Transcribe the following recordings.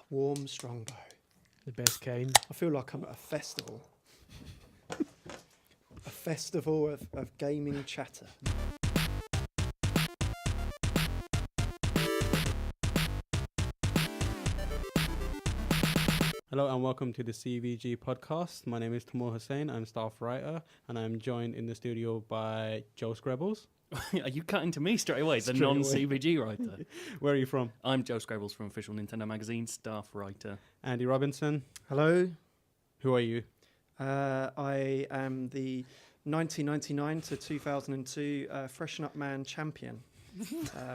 Warm Strongbow. The best kind. I feel like I'm at a festival. A festival of gaming chatter. Hello and welcome to the CVG podcast. My name is Tamoor Hussain. I'm staff writer and I'm joined in the studio by Joe Screbbles. Are you cutting to me straight away, the non-CVG writer? Where are you from? I'm Joe Screbbles from Official Nintendo Magazine, staff writer. Andy Robinson. Hello. Who are you? I am the 1999 to 2002 Freshen Up Man champion,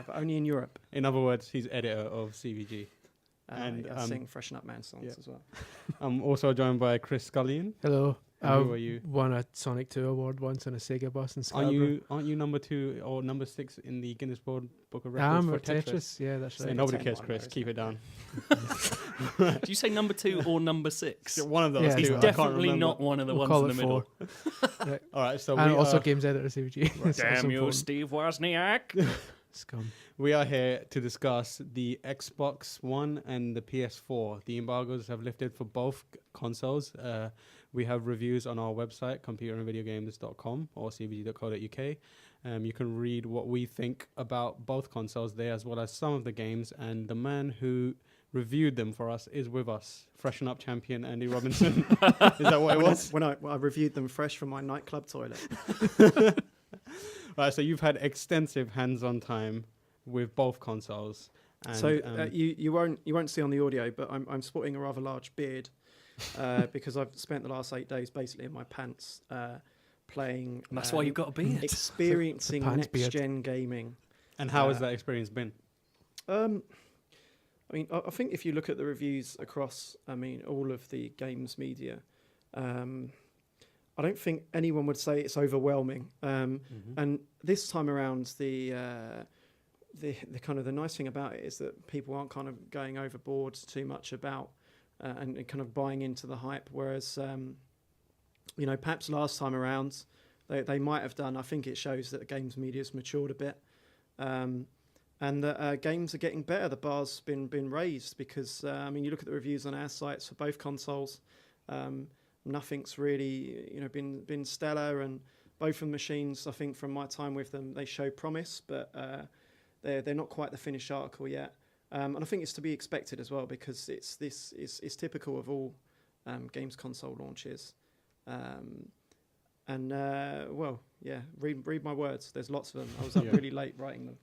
but only in Europe. In other words, he's editor of CVG. And I sing Freshen Up Man songs as well. I'm also joined by Chris Scullion. Hello. Who are you? Won a Sonic 2 award once on a Sega bus in Scarborough. Aren't you number 2 or number 6 in the Guinness Book of Records I'm for at Tetris. Yeah, that's So right. nobody cares, Chris. Keep it down. Did you say number 2 or number 6? One of those Yeah, two. He's I can't definitely remember. not one of the We'll ones call in the it middle. 4. Right. All right, so And we also are, games editor of CVG. That's Damn also you, important. Steve Wozniak. Scum. we are here to discuss the Xbox One and the PS4. The embargoes have lifted for both consoles. We have reviews on our website, computerandvideogames.com or cvg.co.uk. You can read what we think about both consoles there, as well as some of the games. And the man who reviewed them for us is with us, Freshen Up champion Andy Robinson. Is that what it was? When I reviewed them fresh from my nightclub toilet. Right, so you've had extensive hands-on time with both consoles. And, So you won't see on the audio, but I'm sporting a rather large beard because I've spent the last 8 days basically in my pants playing. And that's why you've got a beard. Experiencing The pants beard. next-gen gaming. and how has that experience been? I mean, I think if you look at the reviews across, all of the games media, I don't think anyone would say it's overwhelming. And this time around, the kind of the nice thing about it is that people aren't kind of going overboard too much about and kind of buying into the hype. Whereas, perhaps last time around, they might have done. I think it shows that the games media's matured a bit. And that games are getting better. The bar's been raised because, you look at the reviews on our sites for both consoles. Nothing's really, been stellar, and both of the machines, I think, from my time with them, they show promise, but they're not quite the finished article yet. And I think it's to be expected as well because it's typical of all games console launches. Read my words. There's lots of them. I was up really late writing them.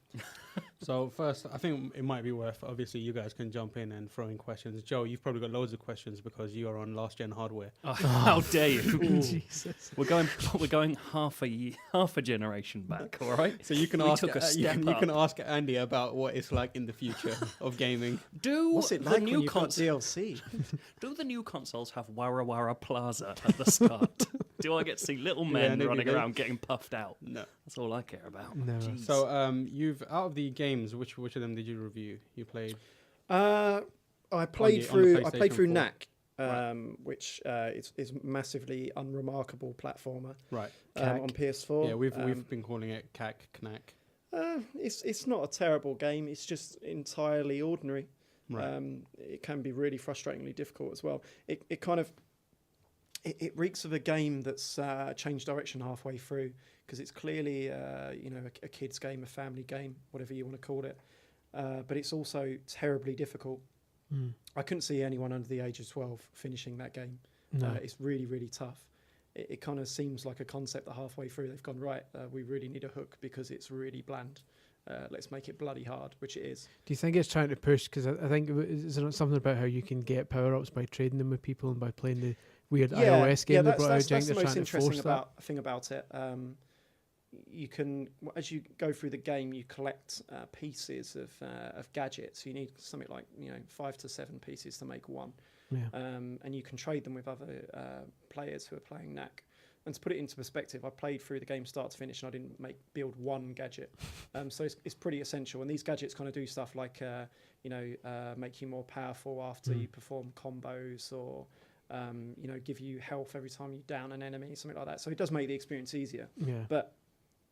So first, I think it might be worth, obviously, you guys can jump in and throw in questions. Joe, you've probably got loads of questions because you are on last-gen hardware. Oh, how dare you? Jesus. We're going half a generation back, all right? So you can We ask took a step you can up. ask Andy about what it's like in the future of gaming. What's it like when you've got DLC? Do the new consoles have Wara Wara Plaza at the start? Do I get to see little men maybe running they- around getting puffed out? No. That's all I care about. No. Jeez. So you've out of the games, which of them did you review? You played. I played on the through PlayStation 4. Knack, Right. which is massively unremarkable platformer Right. on PS4. Yeah, we've been calling it Knack. It's not a terrible game. It's just entirely ordinary. Right. It can be really frustratingly difficult as well. It kind of it reeks of a game that's changed direction halfway through because it's clearly a kid's game, a family game, whatever you want to call it. But it's also terribly difficult. I couldn't see anyone under the age of 12 finishing that game. No. It's really, really tough. It kind of seems like a concept that halfway through they've gone, right, we really need a hook because it's really bland. Let's make it bloody hard, which it is. Do you think it's trying to push? Because I think is there not something about how you can get power-ups by trading them with people and by playing the weird iOS game they brought out? That's the They're most trying to force interesting that. thing about it. You can, as you go through the game, you collect pieces of gadgets. You need something like 5 to 7 pieces to make one, Yeah. and you can trade them with other players who are playing Knack. And to put it into perspective, I played through the game start to finish, and I didn't build one gadget. So it's pretty essential. And these gadgets kind of do stuff like make you more powerful after you perform combos, or give you health every time you down an enemy, something like that. So it does make the experience easier. Yeah. But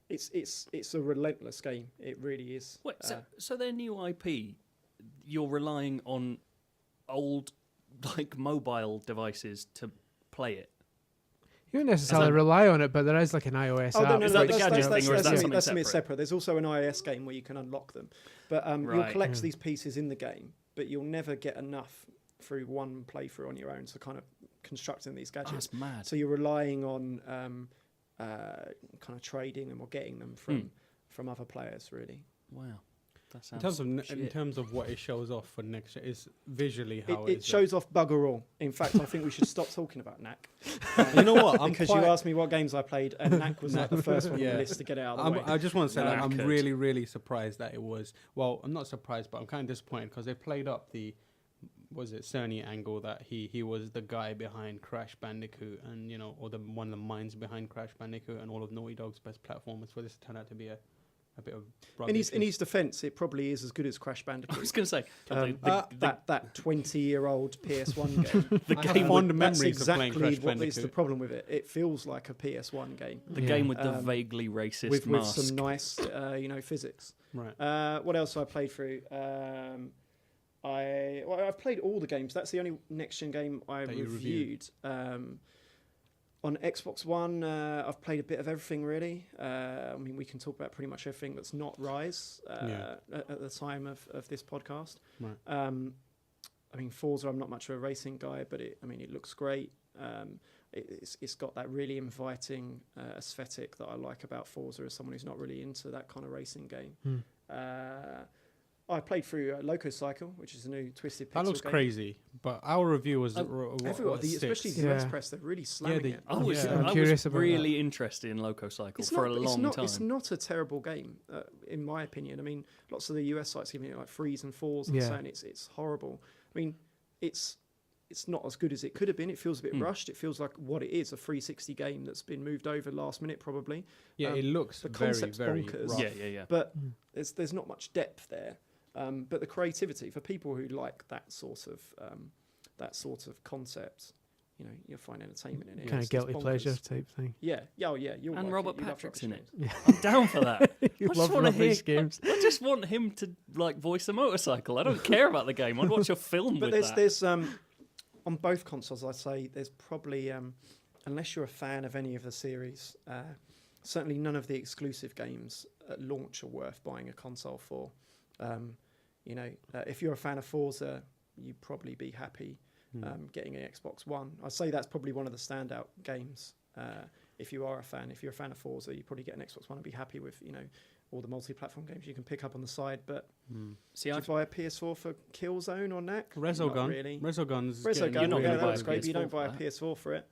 it's a relentless game. It really is. Wait, so their new IP, you're relying on old like mobile devices to play it. You don't necessarily rely on it, but there is like an iOS app. Is that the gadget thing, or is that something separate? There's also an iOS game where you can unlock them. But you'll collect these pieces in the game, but you'll never get enough through one playthrough on your own to kind of constructing these gadgets. That's mad. So you're relying on kind of trading them or getting them from other players, really. Wow. That sounds in terms of what it shows off for next year, is visually how it shows off bugger all. In fact, I think we should stop talking about Knack. You know what? Because you asked me what games I played, and Knack was like the first one on the list to get it out of the way. I just want to say that I'm really, really surprised that it was. Well, I'm not surprised, but I'm kind of disappointed because they played up the Cerny angle that he was the guy behind Crash Bandicoot, and or one of the minds behind Crash Bandicoot and all of Naughty Dog's best platformers, for this to turn out to be a bit of in his defence, it probably is as good as Crash Bandicoot. I was going to say that 20-year-old PS1 game. The game fond memories exactly of playing Crash what Bandicoot. is the problem with it. It feels like a PS1 game. The game with the vaguely racist with mask. some nice physics. Right. What else have I played through? I've played all the games. That's the only next-gen game I reviewed. On Xbox One, I've played a bit of everything, really. I mean, we can talk about pretty much everything that's not Rise at the time of this podcast. Right. I mean, Forza, I'm not much of a racing guy, but it looks great. It's got that really inviting aesthetic that I like about Forza as someone who's not really into that kind of racing game. I played through Loco Cycle, which is a new Twisted Pixel That looks game. crazy, but our review was especially the US press, they're really slamming it. I was really interested in Loco Cycle for a long time. It's not a terrible game, in my opinion. I mean, lots of the US sites giving it like 3s and 4s and saying it's horrible. I mean, it's not as good as it could have been. It feels a bit rushed. It feels like what it is, a 360 game that's been moved over last minute, probably. Yeah, it looks the very, concept's very bonkers. rough. Yeah. But there's not much depth there. But the creativity for people who like that sort of concept, you'll find entertainment in it. Kind of guilty pleasure type thing. Yeah. You'll and like Robert it. Patrick's in it. Yeah. I'm down for that. You love rubbish games. I just want him to voice a motorcycle. I don't care about the game. I'd watch a film with that. There's on both consoles, I'd say there's probably unless you're a fan of any of the series, certainly none of the exclusive games at launch are worth buying a console for. If you're a fan of Forza, you'd probably be happy getting an Xbox One. I'd say that's probably one of the standout games. If you're a fan of Forza, you probably get an Xbox One and be happy with all the multi-platform games you can pick up on the side. But do you buy a PS4 for Killzone or Knack? Resogun. Really. Resogun's Resogun. gonna buy that's a great. But you don't PS4 buy a for PS4 for it.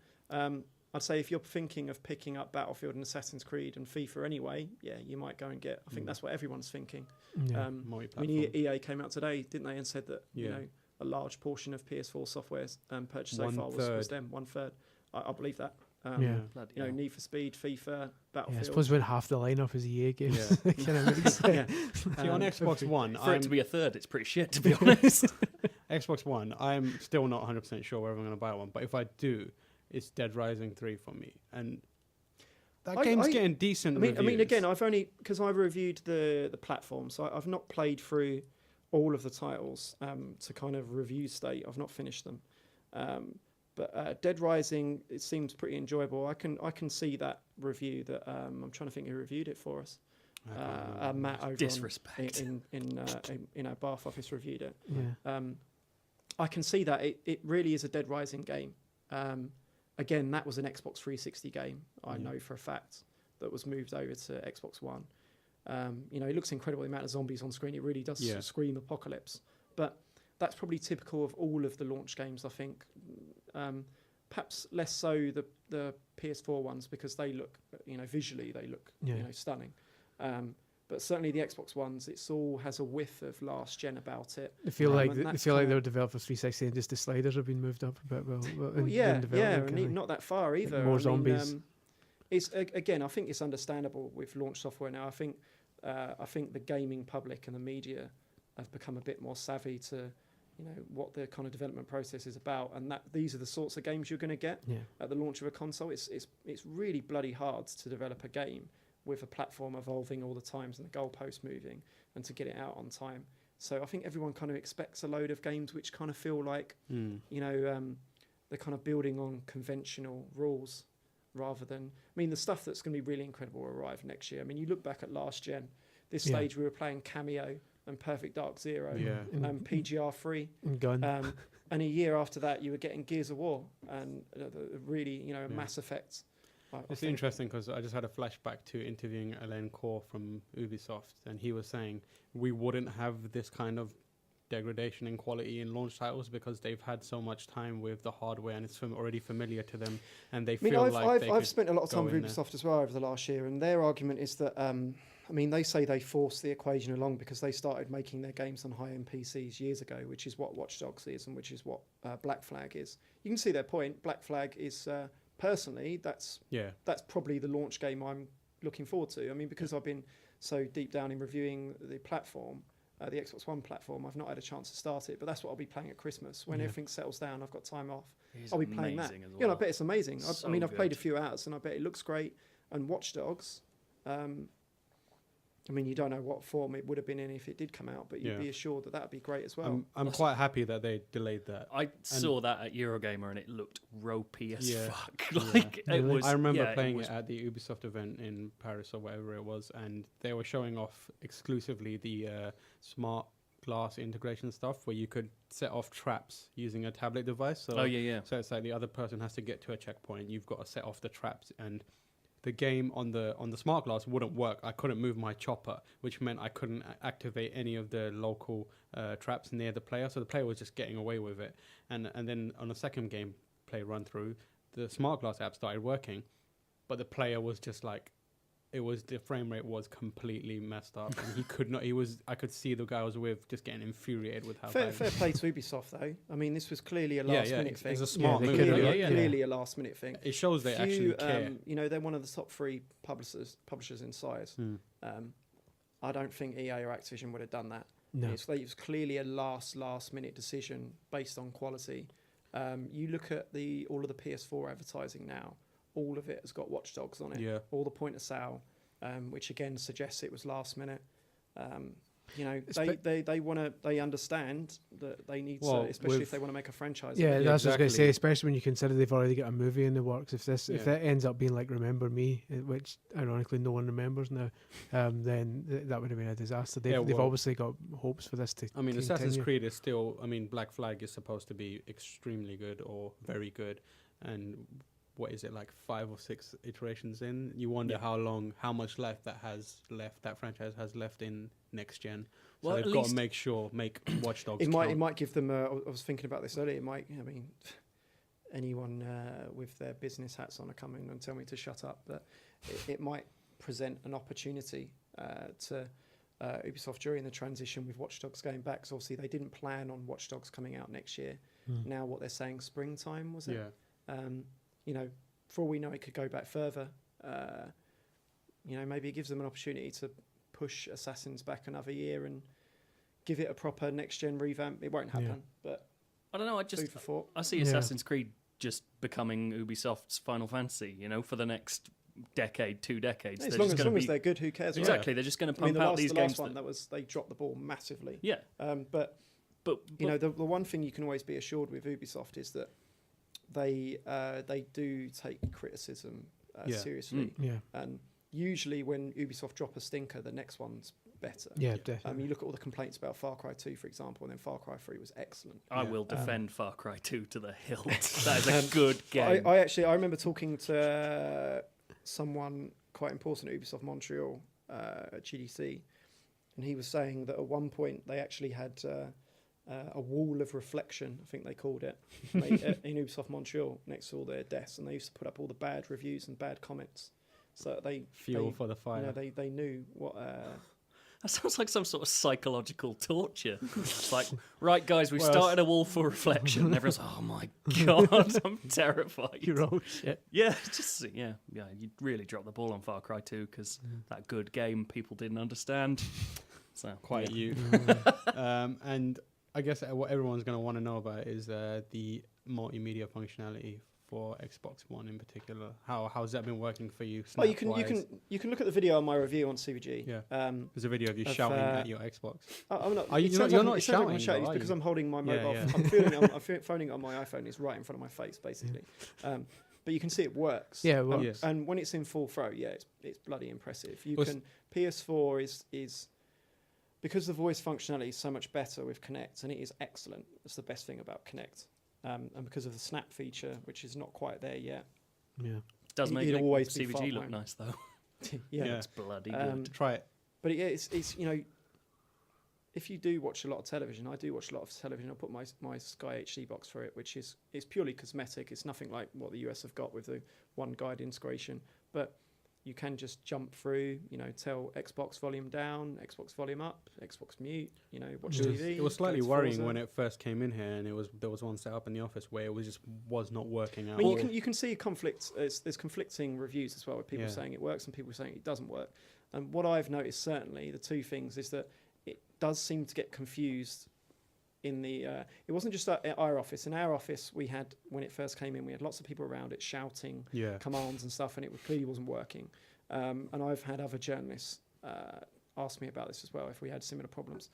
I'd say if you're thinking of picking up Battlefield and Assassin's Creed and FIFA anyway, you might go and get. I think that's what everyone's thinking. Yeah. EA came out today, didn't they, and said that a large portion of PS4 software's purchased so far was them, 1/3. I believe that. Need for Speed, FIFA, Battlefield. Yeah, I suppose when half the lineup is EA games. Yeah. Kind of makes sense. See, on Xbox One, for it to be a third, it's pretty shit, to be honest. Xbox One, I'm still not 100% sure whether I'm going to buy one, but if I do, it's Dead Rising 3 for me, and that game's getting decent reviews. I mean, again, I've only because I reviewed the platform, so I've not played through all of the titles to kind of review state. I've not finished them, but Dead Rising, it seems pretty enjoyable. I can see that review that I'm trying to think who reviewed it for us. Matt over Disrespect. in our Bath office reviewed it. Yeah. I can see that it really is a Dead Rising game. Again, that was an Xbox 360 game. I know for a fact that was moved over to Xbox One. It looks incredible, the amount of zombies on screen. It really does scream apocalypse. But that's probably typical of all of the launch games, I think. Perhaps less so the PS4 ones because they look, visually they look, stunning. But certainly the Xbox ones, it all has a whiff of last gen about it. I feel like they were developed for 360 and just the sliders have been moved up a bit. Not that far either. Like more zombies. It's again, I think it's understandable with launch software now. I think the gaming public and the media have become a bit more savvy to, what the kind of development process is about, and that these are the sorts of games you're going to get at the launch of a console. It's really bloody hard to develop a game with a platform evolving all the times and the goalposts moving, and to get it out on time. So I think everyone kind of expects a load of games which kind of feel like, they're kind of building on conventional rules rather than... I mean, the stuff that's going to be really incredible will arrive next year. I mean, you look back at last gen, this stage we were playing Cameo and Perfect Dark Zero, PGR 3, Gun. and a year after that you were getting Gears of War and really, Mass Effect. It's interesting because I just had a flashback to interviewing Alain Core from Ubisoft, and he was saying we wouldn't have this kind of degradation in quality in launch titles because they've had so much time with the hardware and it's already familiar to them, and they feel like I've spent a lot of time with Ubisoft as well over the last year, and their argument is that they say they forced the equation along because they started making their games on high-end PCs years ago, which is what Watch Dogs is and which is what Black Flag is. You can see their point. Black Flag is personally that's probably the launch game I'm looking forward to. I mean, because I've been so deep down in reviewing the platform, the Xbox One platform, I've not had a chance to start it, but that's what I'll be playing at Christmas. When everything settles down, I've got time off, I'll be playing that. Well. I bet it's amazing. I've played a few hours and I bet it looks great. And Watch Dogs, you don't know what form it would have been in if it did come out, but you'd be assured that would be great as well. I'm quite happy that they delayed that. I saw that at Eurogamer and it looked ropey as fuck. It was. I remember playing it at the Ubisoft event in Paris or wherever it was, and they were showing off exclusively the smart glass integration stuff where you could set off traps using a tablet device. So, So it's like the other person has to get to a checkpoint. You've got to set off the traps, and the game on the smart glass wouldn't work. I couldn't move my chopper, which meant I couldn't activate any of the local traps near the player. So the player was just getting away with it. And then on a second gameplay run through, the smart glass app started working, but the player was just like, the frame rate was completely messed up, and he could not. I could see the guy I was with just getting infuriated with how. Fair play to Ubisoft though. I mean, this was clearly a last minute thing. It's a smart move. Clearly a last minute thing. It shows they actually care. They're one of the top 3 publishers in size. I don't think EA or Activision would have done that. No. It was clearly a last minute decision based on quality. You look at all of the PS4 advertising now. All of it has got Watch Dogs on it. Yeah. All the point of sale, which again suggests it was last minute. They understand that they need to, especially if they want to make a franchise. Yeah, that's what I was going to say. Especially when you consider they've already got a movie in the works. If that ends up being like Remember Me, which ironically no one remembers now, then that would have been a disaster. They've obviously got hopes for this to. I mean, Assassin's Creed is still. I mean, Black Flag is supposed to be extremely good or very good, and what is it, like 5 or 6 iterations in? You wonder how much that franchise has left in next gen. So well, they've got to make Watch Dogs. It might give them. I was thinking about this earlier. It might. I mean, anyone with their business hats on are coming and tell me to shut up. But it might present an opportunity to Ubisoft during the transition with Watch Dogs going back. So obviously they didn't plan on Watch Dogs coming out next year. Now what they're saying, springtime, was it? Yeah. For all we know, it could go back further. Maybe it gives them an opportunity to push Assassins back another year and give it a proper next-gen revamp. It won't happen, but I don't know. I see Assassin's Creed just becoming Ubisoft's Final Fantasy. For the next decade, 2 decades. As long as they're good, who cares? Exactly, right? They're just going to pump out these games. The last one they dropped the ball massively. Yeah, but the one thing you can always be assured with Ubisoft is that they do take criticism seriously. And usually when Ubisoft drop a stinker, the next one's better. Yeah, definitely. You look at all the complaints about Far Cry 2, for example, and then Far Cry 3 was excellent. I will defend Far Cry 2 to the hilt. That is a good game. I remember talking to someone quite important at Ubisoft Montreal at GDC, and he was saying that at one point they actually had a wall of reflection, I think they called it, in Ubisoft Montreal next to all their desks, and they used to put up all the bad reviews and bad comments. So fuel for the fire. They knew what. That sounds like some sort of psychological torture. It's like, right, guys, we started a wall for reflection. And everyone's, oh my god, I'm terrified. You're all shit. Yeah, you really dropped the ball on Far Cry 2 because that good game people didn't understand. So quite you. And I guess what everyone's going to want to know about is the multimedia functionality for Xbox One in particular? How's that been working for you? Well, you can look at the video on my review on CVG. Yeah. There's a video of you shouting at your Xbox. I'm not. You're not shouting. It's because I'm holding my mobile. Yeah. I'm phoning it on my iPhone. It's right in front of my face, basically. But you can see it works. Yeah, it works. And when it's in full throw, it's bloody impressive. PS4 is because the voice functionality is so much better with Kinect, and it is excellent. That's the best thing about Kinect. And because of the snap feature, which is not quite there yet. Yeah, it does make CVG look nice though. Yeah, it's bloody good. Try it. But it's if you do watch a lot of television, I do watch a lot of television. I put my Sky HD box for it, which is purely cosmetic. It's nothing like what the US have got with the one guide integration. But you can just jump through, tell Xbox volume down, Xbox volume up, Xbox mute, watch TV. It was slightly worrying when it first came in here, and there was one set up in the office where it was not working out. I mean, you can see conflict. There's conflicting reviews as well, with people saying it works and people saying it doesn't work. And what I've noticed, certainly, the two things is that it does seem to get confused in the it wasn't just at our office. In our office, we had, when it first came in, we had lots of people around it shouting commands and stuff, and it clearly wasn't working. And I've had other journalists ask me about this as well, if we had similar problems.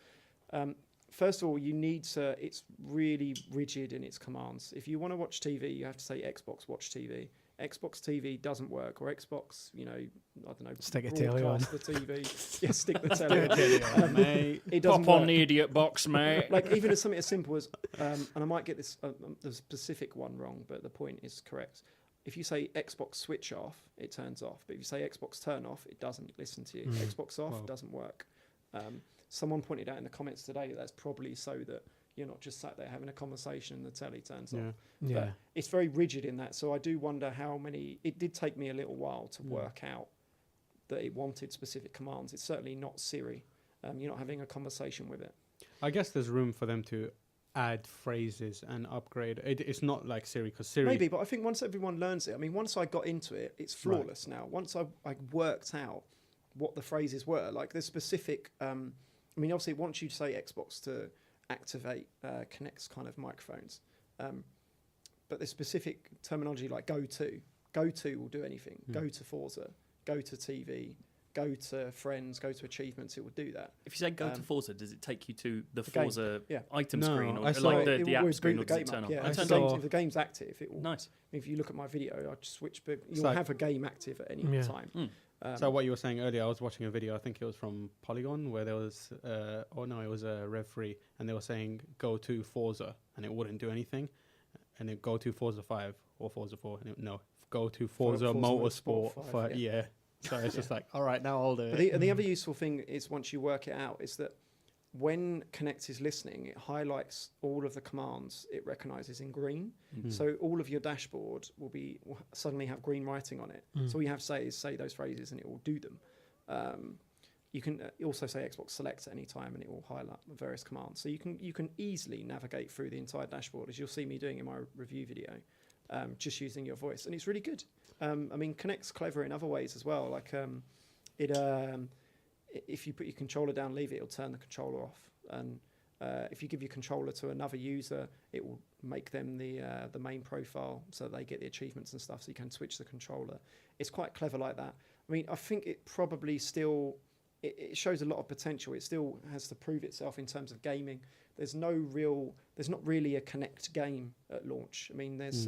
First of all, it's really rigid in its commands. If you want to watch TV, you have to say Xbox watch TV. Xbox TV doesn't work, or Xbox, I don't know, stick a telly on the TV. Yeah, stick the telly on, mate. It doesn't Pop on work. the idiot box, mate. Like even as something as simple as, and I might get this the specific one wrong, but the point is correct. If you say Xbox switch off, it turns off. But if you say Xbox turn off, it doesn't listen to you. Xbox off doesn't work. Someone pointed out in the comments today that's probably so that you're not just sat there having a conversation and the telly turns off. Yeah. But it's very rigid in that. So I do wonder how many... It did take me a little while to work out that it wanted specific commands. It's certainly not Siri. You're not having a conversation with it. I guess there's room for them to add phrases and upgrade. It's not like Siri, because Siri... Maybe, but I think once everyone learns it... I mean, once I got into it, it's flawless now. Once I worked out what the phrases were, like the specific... obviously, once you say Xbox to activate Kinect's kind of microphones, but the specific terminology like go to will do anything. Go to Forza, go to TV, go to friends, go to achievements, it will do that. If you say go to Forza, does it take you to the Forza item No, screen, or I saw like the app always screen, boot or the does it game turn up, on? If the game's active, it will. Nice. If you look at my video, I just switch, but you'll have a game active at any time. So what you were saying earlier, I was watching a video, I think it was from Polygon, where there was, it was a Rev 3, and they were saying go to Forza, and it wouldn't do anything, and then go to Forza 5 or Forza 4, and go to Forza Motorsport 5, So it's just like, all right, now I'll do it. And the other useful thing is, once you work it out, is that when Kinect is listening, it highlights all of the commands it recognises in green. So all of your dashboard will suddenly have green writing on it. So all you have to say is say those phrases and it will do them. You can also say Xbox select at any time and it will highlight the various commands. So you can easily navigate through the entire dashboard, as you'll see me doing in my review video, just using your voice. And it's really good. Kinect's clever in other ways as well. Like if you put your controller down, leave it, it'll turn the controller off. And if you give your controller to another user, it will make them the main profile, so they get the achievements and stuff, so you can switch the controller. It's quite clever like that. I think it probably still... It shows a lot of potential. It still has to prove itself in terms of gaming. There's not really a Kinect game at launch. There's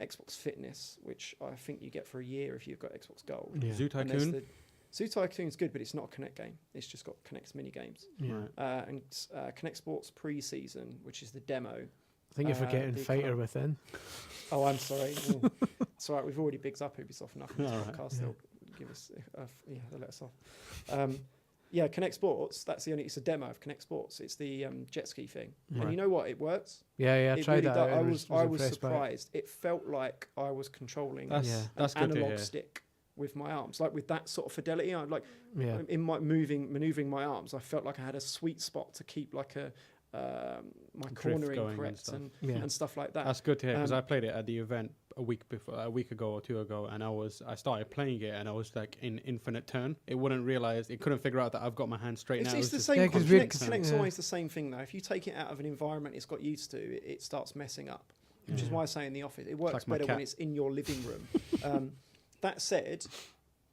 Xbox Fitness, which I think you get for a year if you've got Xbox Gold. Yeah. Zoo Tycoon? Zoo Tycoon's good, but it's not a Kinect game. It's just got Kinect's mini games. And Kinect Sports Pre-Season, which is the demo. I think you're forgetting Fighter Within. Oh, I'm sorry. It's all right. We've already bigged up Ubisoft enough in this podcast. They'll give us, they'll let us off. Kinect Sports. It's a demo of Kinect Sports. It's the jet ski thing, and you know what? It works. Yeah, I tried that. I was surprised. It felt like I was controlling an analog stick with my arms, like with that sort of fidelity. In my maneuvering my arms, I felt like I had a sweet spot to keep like my cornering correct and stuff like that. That's good to hear, because I played it at the event a week ago or two ago, and I started playing it, and I was like in infinite turn. It couldn't figure out that I've got my hand straight now. It's the same. Kinect's always the same thing though. If you take it out of an environment it's got used to, it starts messing up. which is why I say in the office it works better when it's in your living room. That said,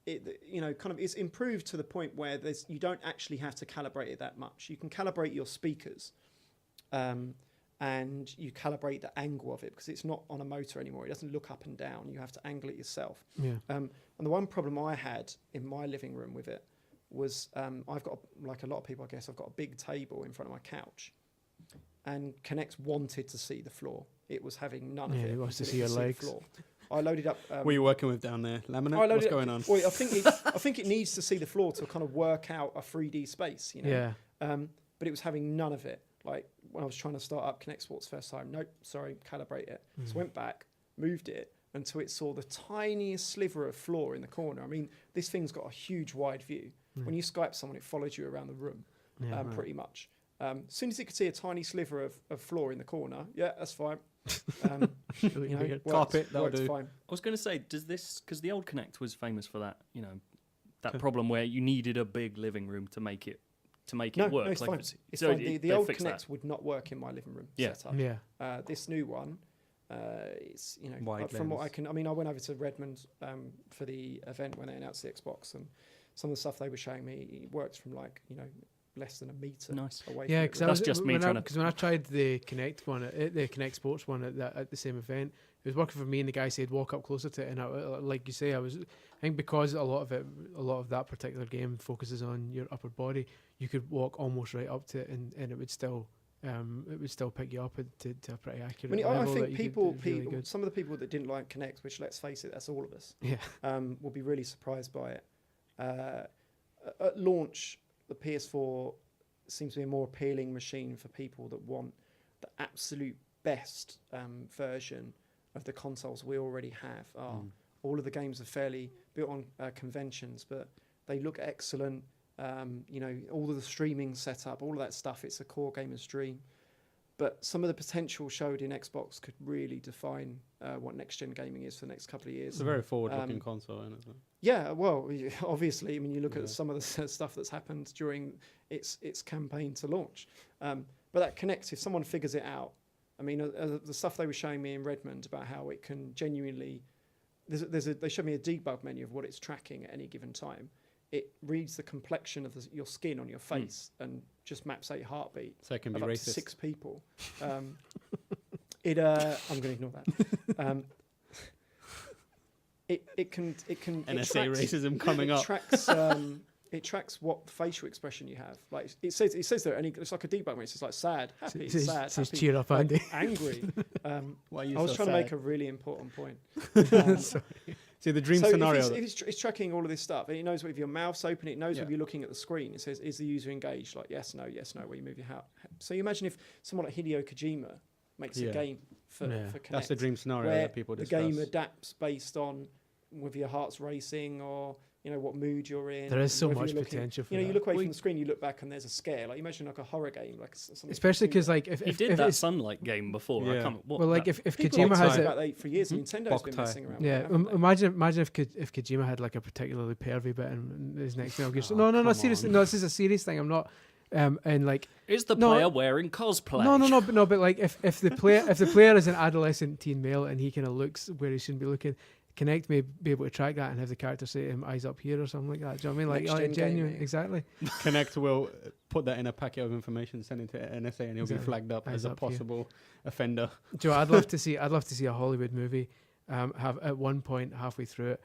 it's improved to the point where you don't actually have to calibrate it that much. You can calibrate your speakers, and you calibrate the angle of it because it's not on a motor anymore. It doesn't look up and down. You have to angle it yourself. Yeah. And the one problem I had in my living room with it was I've got, like a lot of people, I guess, I've got a big table in front of my couch, and Kinect wanted to see the floor. It was having none of it. It wants to see your legs. I loaded up. What are you working with down there? Laminate? What's going on? Well, I think it needs to see the floor to kind of work out a 3D space. Yeah. But it was having none of it. Like when I was trying to start up Kinect Sports first time, nope, sorry, calibrate it. So went back, moved it until it saw the tiniest sliver of floor in the corner. I mean, this thing's got a huge wide view. When you Skype someone, it follows you around the room, pretty much. As soon as it could see a tiny sliver of floor in the corner, that's fine. Carpet, that'll do. Fine. I was going to say, does this, because the old Kinect was famous for that, that problem where you needed a big living room to make it work. No, it's fine. It's fine. The old Kinect would not work in my living room setup. Yeah. This new one, it's Wide from what lens. I can. I mean, I went over to Redmond for the event when they announced the Xbox, and some of the stuff they were showing me works from less than a meter away. Yeah, because when I tried the Kinect one, the Kinect Sports one at the same event, it was working for me, and the guy said walk up closer to it, and like you say, I think because a lot of that particular game focuses on your upper body, you could walk almost right up to it, and it would still pick you up to a pretty accurate level. I think some of the people that didn't like Kinect, which let's face it, that's all of us, will be really surprised by it. At launch, the PS4 seems to be a more appealing machine for people that want the absolute best version of the consoles we already have. All of the games are fairly built on conventions, but they look excellent. All of the streaming setup, all of that stuff, it's a core gamer's dream. But some of the potential showed in Xbox could really define what next-gen gaming is for the next couple of years. It's a very forward-looking console, isn't it? Yeah, well, obviously, I mean, you look at some of the stuff that's happened during its campaign to launch. But that Kinect, if someone figures it out, I mean, the stuff they were showing me in Redmond about how it can genuinely... they showed me a debug menu of what it's tracking at any given time. It reads the complexion of your skin on your face and just maps out your heartbeat. So it can be racist. racist. 6 people. I'm going to ignore that. It can NSA racism coming up. It tracks what facial expression you have. Like it says there, and it's like a debug menu. It's just like sad, happy, sad, happy, cheer up, Andy. Angry. Why are you I was so trying sad? to make a really important point. See, the dream scenario. It's tracking all of this stuff, and it knows if your mouth's open, it knows if you're looking at the screen. It says, "Is the user engaged?" Like yes, no, where you move your hat. So you imagine if someone like Hideo Kojima makes a game for Kinect. That's the dream scenario where that people discuss. The game adapts based on whether your heart's racing or what mood you're in. There is so much potential for that. You look away from the screen, you look back, and there's a scare. Like imagine like a horror game, like something. Especially because like if he did that Sunlight game before. Yeah. If Kojima has about that for years, Nintendo's been messing around. Yeah, imagine if Kojima had like a particularly pervy bit in his next Metal Gear. No, seriously, no, this is a serious thing. I'm not. And like, is the player wearing cosplay? No, but like if the player is an adolescent teen male and he kind of looks where he shouldn't be looking, Kinect may be able to track that and have the character say to him, eyes up here or something like that. Do you know what I mean? Like genuine, exactly. Kinect will put that in a packet of information, send it to NSA, and he'll be flagged up as a possible offender. Do you know, I'd love to see a Hollywood movie have at one point halfway through it,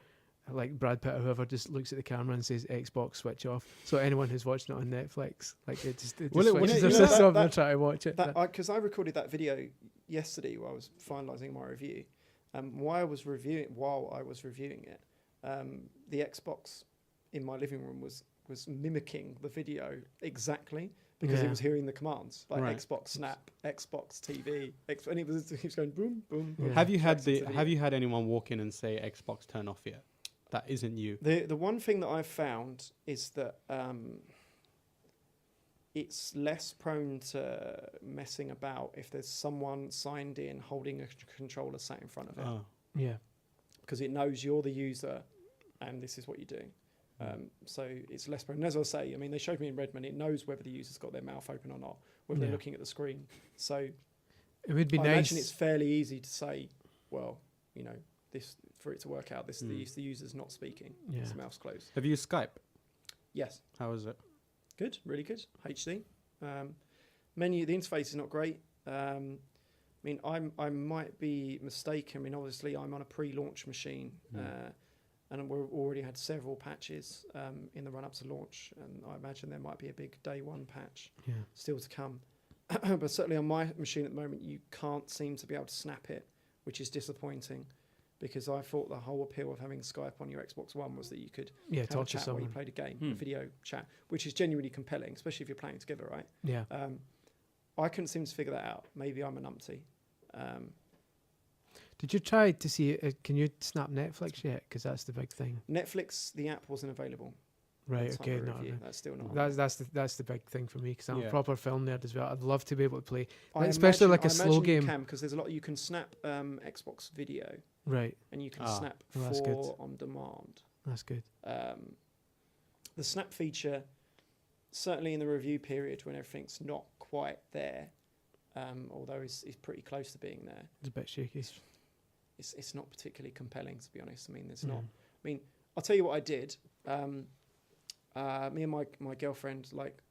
like Brad Pitt or whoever just looks at the camera and says Xbox switch off. So anyone who's watching it on Netflix, like it just switches their system and try to watch it. Because I recorded that video yesterday while I was finalising my review. While I was reviewing it, the Xbox in my living room was mimicking the video exactly because it was hearing the commands like Xbox Snap, Xbox TV, and it was going boom, boom, boom. Yeah. Have you had anyone walk in and say Xbox turn off yet? That isn't you. The one thing that I've found is that it's less prone to messing about if there's someone signed in holding a controller sat in front of it. Oh. Yeah. Because it knows you're the user and this is what you're doing. So it's less prone. And as I say, I mean, they showed me in Redmond, it knows whether the user's got their mouth open or not, whether they're looking at the screen. So It would be I nice. imagine it's fairly easy to say, well, this for it to work out. The user's not speaking. Yeah. His mouth's closed. Have you used Skype? Yes. How is it? Good, really good. HD. Menu. The interface is not great. I mean, I might be mistaken. I mean, obviously, I'm on a pre-launch machine, and we've already had several patches in the run-up to launch, and I imagine there might be a big day one patch still to come. But certainly on my machine at the moment, you can't seem to be able to snap it, which is disappointing, because I thought the whole appeal of having Skype on your Xbox One was that you could have a talk to chat while you someone. played a game, a video chat, which is genuinely compelling, especially if you're playing together, right? Yeah. I couldn't seem to figure that out. Maybe I'm a numpty. Did you try to see? Can you snap Netflix yet? Because that's the big thing. Netflix, the app wasn't available. Right. at the time Okay. of No. review. No. That's still not. That's the big thing for me, because I'm a Yeah. proper film nerd as well. I'd love to be able to play, I especially imagine- like a I slow imagine game. You can, because there's a lot. You can snap Xbox video, Right. and you can Ah, snap well, that's good. for on demand. That's good. The snap feature, certainly in the review period when everything's not quite there, although it's pretty close to being there, It's a bit shaky. it's not particularly compelling, to be honest. I mean, there's Mm. not. I mean, I'll tell you what I did. Me and my girlfriend, like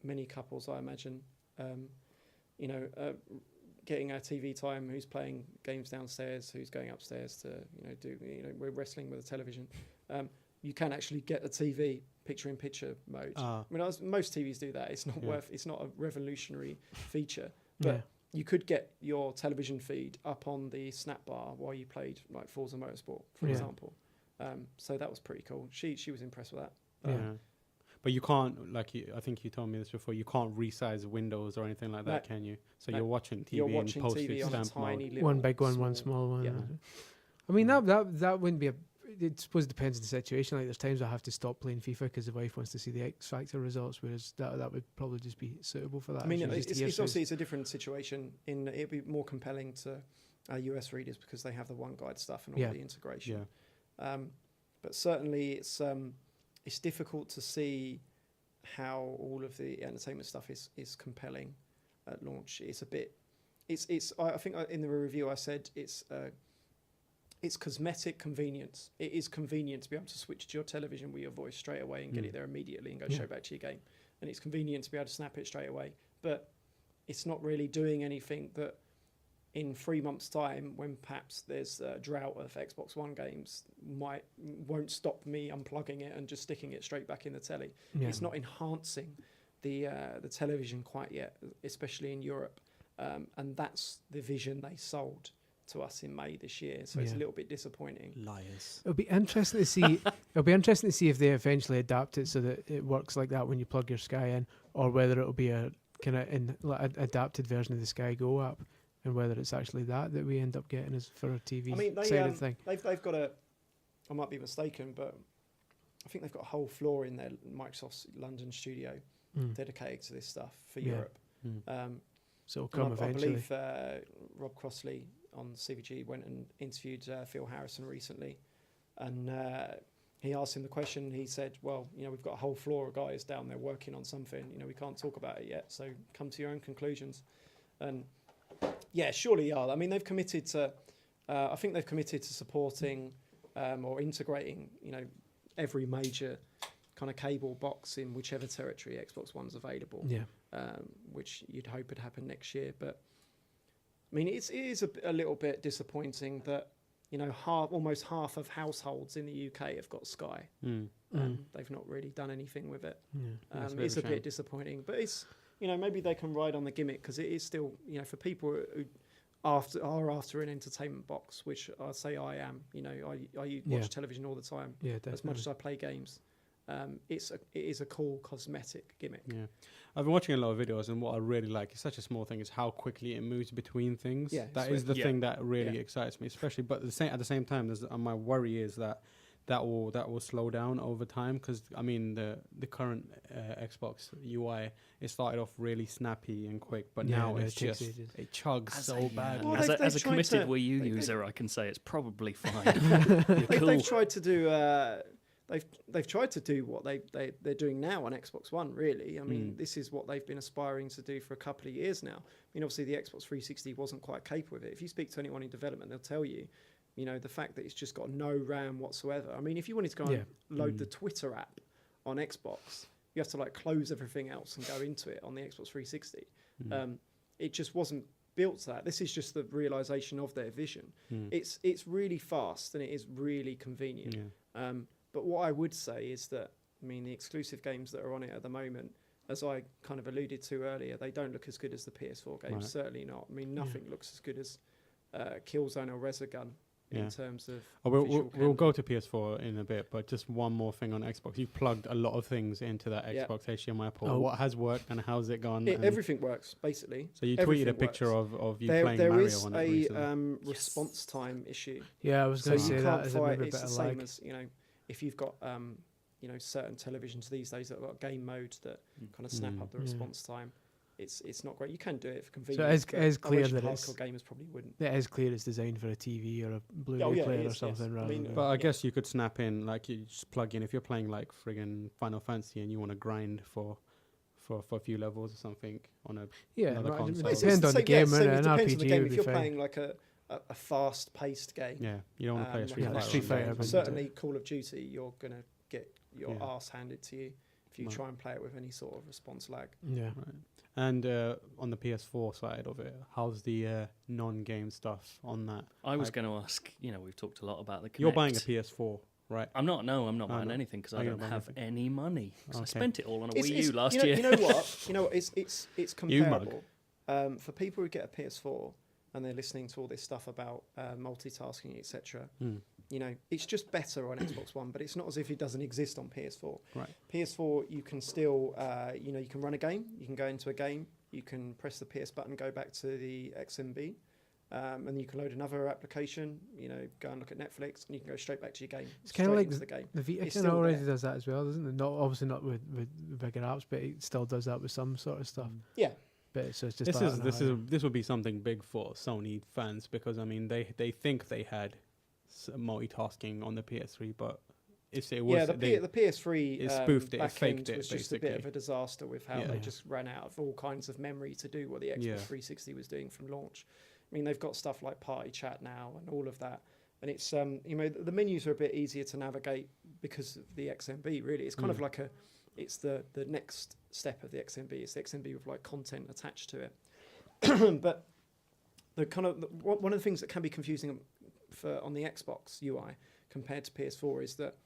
many couples, I imagine, getting our TV time. Who's playing games downstairs? Who's going upstairs to we're wrestling with a television. You can actually get the TV picture-in-picture mode. I mean, most TVs do that. It's not It's not a revolutionary feature, but you could get your television feed up on the snap bar while you played like Forza Motorsport, for example. So that was pretty cool. She was impressed with that. But you can't, I think you told me this before, you can't resize windows or anything like that, can you? So you're watching TV You're watching in postage TV on a stamp tiny mode. little One big one, one small one. Yeah. I mean, that wouldn't be I suppose it depends on the situation. Like, there's times I have to stop playing FIFA because the wife wants to see the X Factor results, whereas that would probably just be suitable for that. I mean, She just hears obviously it's a different situation. It'd be more compelling to our US readers because they have the One Guide stuff and all the integration. Yeah. But certainly it's difficult to see how all of the entertainment stuff is compelling at launch. It's a bit. I think in the review I said it's cosmetic convenience. It is convenient to be able to switch to your television with your voice straight away and get it there immediately and go straight back to your game. And it's convenient to be able to snap it straight away. But it's not really doing anything that in 3 months' time, when perhaps there's a drought of Xbox One games, won't stop me unplugging it and just sticking it straight back in the telly. Yeah. It's not enhancing the television quite yet, especially in Europe. And that's the vision they sold to us in May this year, so it's a little bit disappointing. Liars. It'll be interesting to see. It'll be interesting to see if they eventually adapt it so that it works like that when you plug your Sky in, or whether it'll be a kind of adapted version of the Sky Go app, and whether it's actually that we end up getting as for a TV side of thing. They've got I might be mistaken, but I think they've got a whole floor in their Microsoft's London studio dedicated to this stuff for Europe. So it'll come eventually. I believe Rob Crossley on CVG went and interviewed Phil Harrison recently, and he asked him the question. He said, well, we've got a whole floor of guys down there working on something. We can't talk about it yet, so come to your own conclusions. And yeah, surely are. I mean, they've committed to, I think they've committed to supporting or integrating, every major kind of cable box in whichever territory Xbox One's available. Yeah. Which you'd hope would happen next year. But I mean, it is a little bit disappointing that almost half of households in the UK have got Sky. They've not really done anything with it. It's a bit disappointing, but it's maybe they can ride on the gimmick, because it is still for people who are after an entertainment box, which I say I am. I watch television all the time, as much as I play games. It is a cool cosmetic gimmick. Yeah, I've been watching a lot of videos, and what I really like, it's such a small thing, is how quickly it moves between things. Yeah, that is the thing that really excites me, especially. But at the same time, my worry is that will slow down over time, because I mean the current Xbox UI, it started off really snappy and quick, but now it chugs so bad. Well, as a committed Wii U user, I can say it's probably fine. You're cool. They've tried to do. they've tried to do what they're doing now on Xbox One. Really, I mean, this is what they've been aspiring to do for a couple of years now. I mean, obviously the Xbox 360 wasn't quite capable of it. If you speak to anyone in development, they'll tell you, the fact that it's just got no RAM whatsoever. I mean, if you wanted to go and load the Twitter app on Xbox, you have to like close everything else and go into it on the Xbox 360. It just wasn't built to that. This is just the realization of their vision. It's really fast and it is really convenient. But what I would say is that, I mean, the exclusive games that are on it at the moment, as I kind of alluded to earlier, they don't look as good as the PS4 games. Right. Certainly not. I mean, nothing looks as good as Killzone or Resogun in terms of. We'll go to PS4 in a bit, but just one more thing on Xbox. You plugged a lot of things into that Xbox HDMI port. What has worked and how's it gone? Everything works, basically. So you tweeted a picture of you playing Mario on it recently. There is a response time issue. Yeah, I was going to say that. It's the same as, if you've got certain televisions these days that have got game mode that kind of snap up the response time, it's not great. You can do it for convenience. So it is clear that hardcore gamers probably wouldn't. It is clear it's designed for a TV or a Blu-ray player or something. Rather but I guess you could snap in, like you just plug in if you're playing like friggin' Final Fantasy and you want to grind for a few levels or something on another console. It depends on the game. An RPG if you're playing like a fast-paced game. Yeah, you don't want to play a Street Fighter. Certainly, Call of Duty, you're gonna get your ass handed to you if you try and play it with any sort of response lag. Yeah. Right. And on the PS4 side of it, how's the non-game stuff on that? I was going to ask. We've talked a lot about the Kinect. You're buying a PS4, right? I'm not buying anything because I don't have any money. I spent it all on a Wii U last year. year. You know what? It's comparable. For people who get a PS4 and they're listening to all this stuff about multitasking, etc. It's just better on Xbox One, but it's not as if it doesn't exist on PS4. Right. PS4, you can still, you can run a game. You can go into a game. You can press the PS button, go back to the XMB, and you can load another application. Go and look at Netflix, and you can go straight back to your game. It's kind of like the game. The Vita kind of already does that as well, doesn't it? Obviously not with bigger apps, but it still does that with some sort of stuff. Yeah. But so it's just this would be something big for Sony fans because I mean they think they had multitasking on the PS3, but if it was the PS3 it spoofed it, back faked it, was just a bit of a disaster with how they just ran out of all kinds of memory to do what the Xbox 360 was doing from launch. I mean, they've got stuff like Party Chat now and all of that, and it's the menus are a bit easier to navigate because of the XMB. Really, it's kind of like it's the next step of the XMB. It's the XMB with like content attached to it. But one of the things that can be confusing on the Xbox UI compared to PS4 is that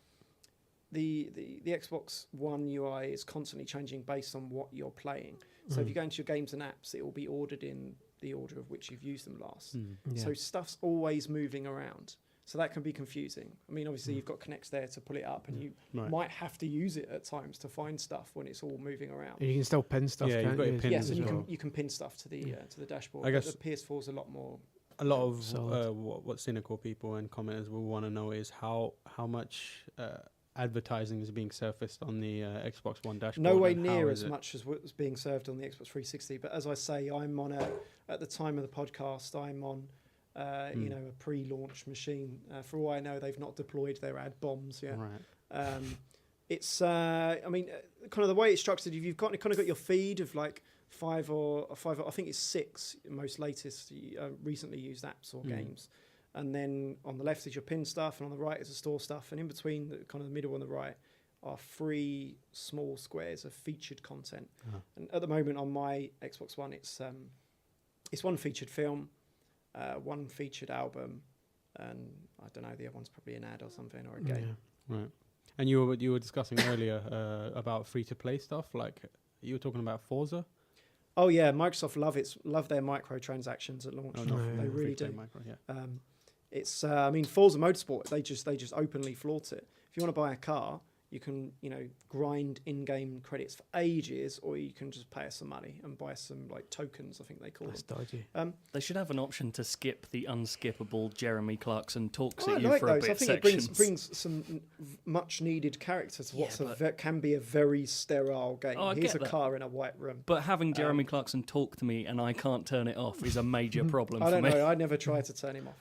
the Xbox One UI is constantly changing based on what you're playing. So if you go into your games and apps, it will be ordered in the order of which you've used them last. So stuff's always moving around. So that can be confusing. I mean, obviously you've got Kinects there to pull it up, and you might have to use it at times to find stuff when it's all moving around. And you can still pin stuff. Yeah, you've got your pins. Yes, and you can pin stuff to the dashboard. I guess the PS4 is a lot more. A lot of what cynical people and commenters will want to know is how much advertising is being surfaced on the Xbox One dashboard. No way near as much as what was being served on the Xbox 360. But as I say, I'm on at the time of the podcast, I'm on a pre-launch machine. For all I know, they've not deployed their ad bombs yet. Right. It's kind of the way it's structured. You've kind of got your feed of like five or I think it's 6 most latest recently used apps or games, and then on the left is your pin stuff, and on the right is the store stuff, and in between the middle and the right are 3 small squares of featured content. And at the moment on my Xbox One, it's one featured film, one featured album, and I don't know, the other one's probably an ad or something or a game. Right. And you were discussing earlier about free to play stuff, like you were talking about Forza. Oh yeah, Microsoft love their microtransactions at launch. They really do. It's Forza Motorsport. They just openly flaunt it. If you want to buy a car, you can, grind in-game credits for ages, or you can just pay us some money and buy some like tokens, I think they call That's them. dodgy. They should have an option to skip the unskippable Jeremy Clarkson talks I at you like for those. a bit I think sections. it brings some much-needed character to what's but- can be a very sterile game. Oh, I Here's get a that. car in a white room. But having Jeremy Clarkson talk to me and I can't turn it off is a major problem I for don't me. know. I never tried to turn him off.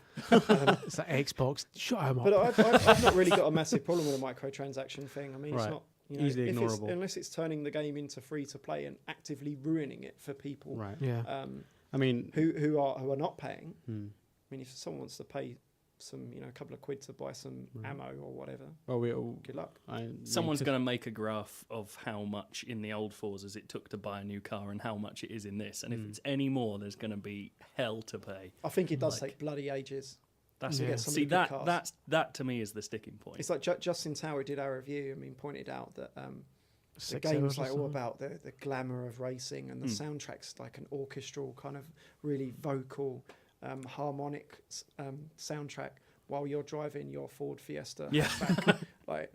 It's like Xbox. Shut him up. But I've not really got a massive problem with a microtransaction thing. I mean, it's Right. not Easily ignorable. unless it's turning the game into free to play and actively ruining it for people Right. Yeah. I mean, who are not paying. I hmm. mean, if someone wants to pay some, a couple of quid to buy some ammo or whatever, well, good luck. Someone's going to make a graph of how much in the old Forzas it took to buy a new car and how much it is in this. And if it's any more, there's going to be hell to pay. I think it does take bloody ages. That's to Yeah. get some of See, the good cars. that to me is the sticking point. It's like Justin Tower did our review. I mean, pointed out that the 6 game's hours or like all something. about the glamour of racing, and the soundtrack's like an orchestral kind of really vocal, harmonic soundtrack while you're driving your Ford Fiesta. Yeah. hatchback. Like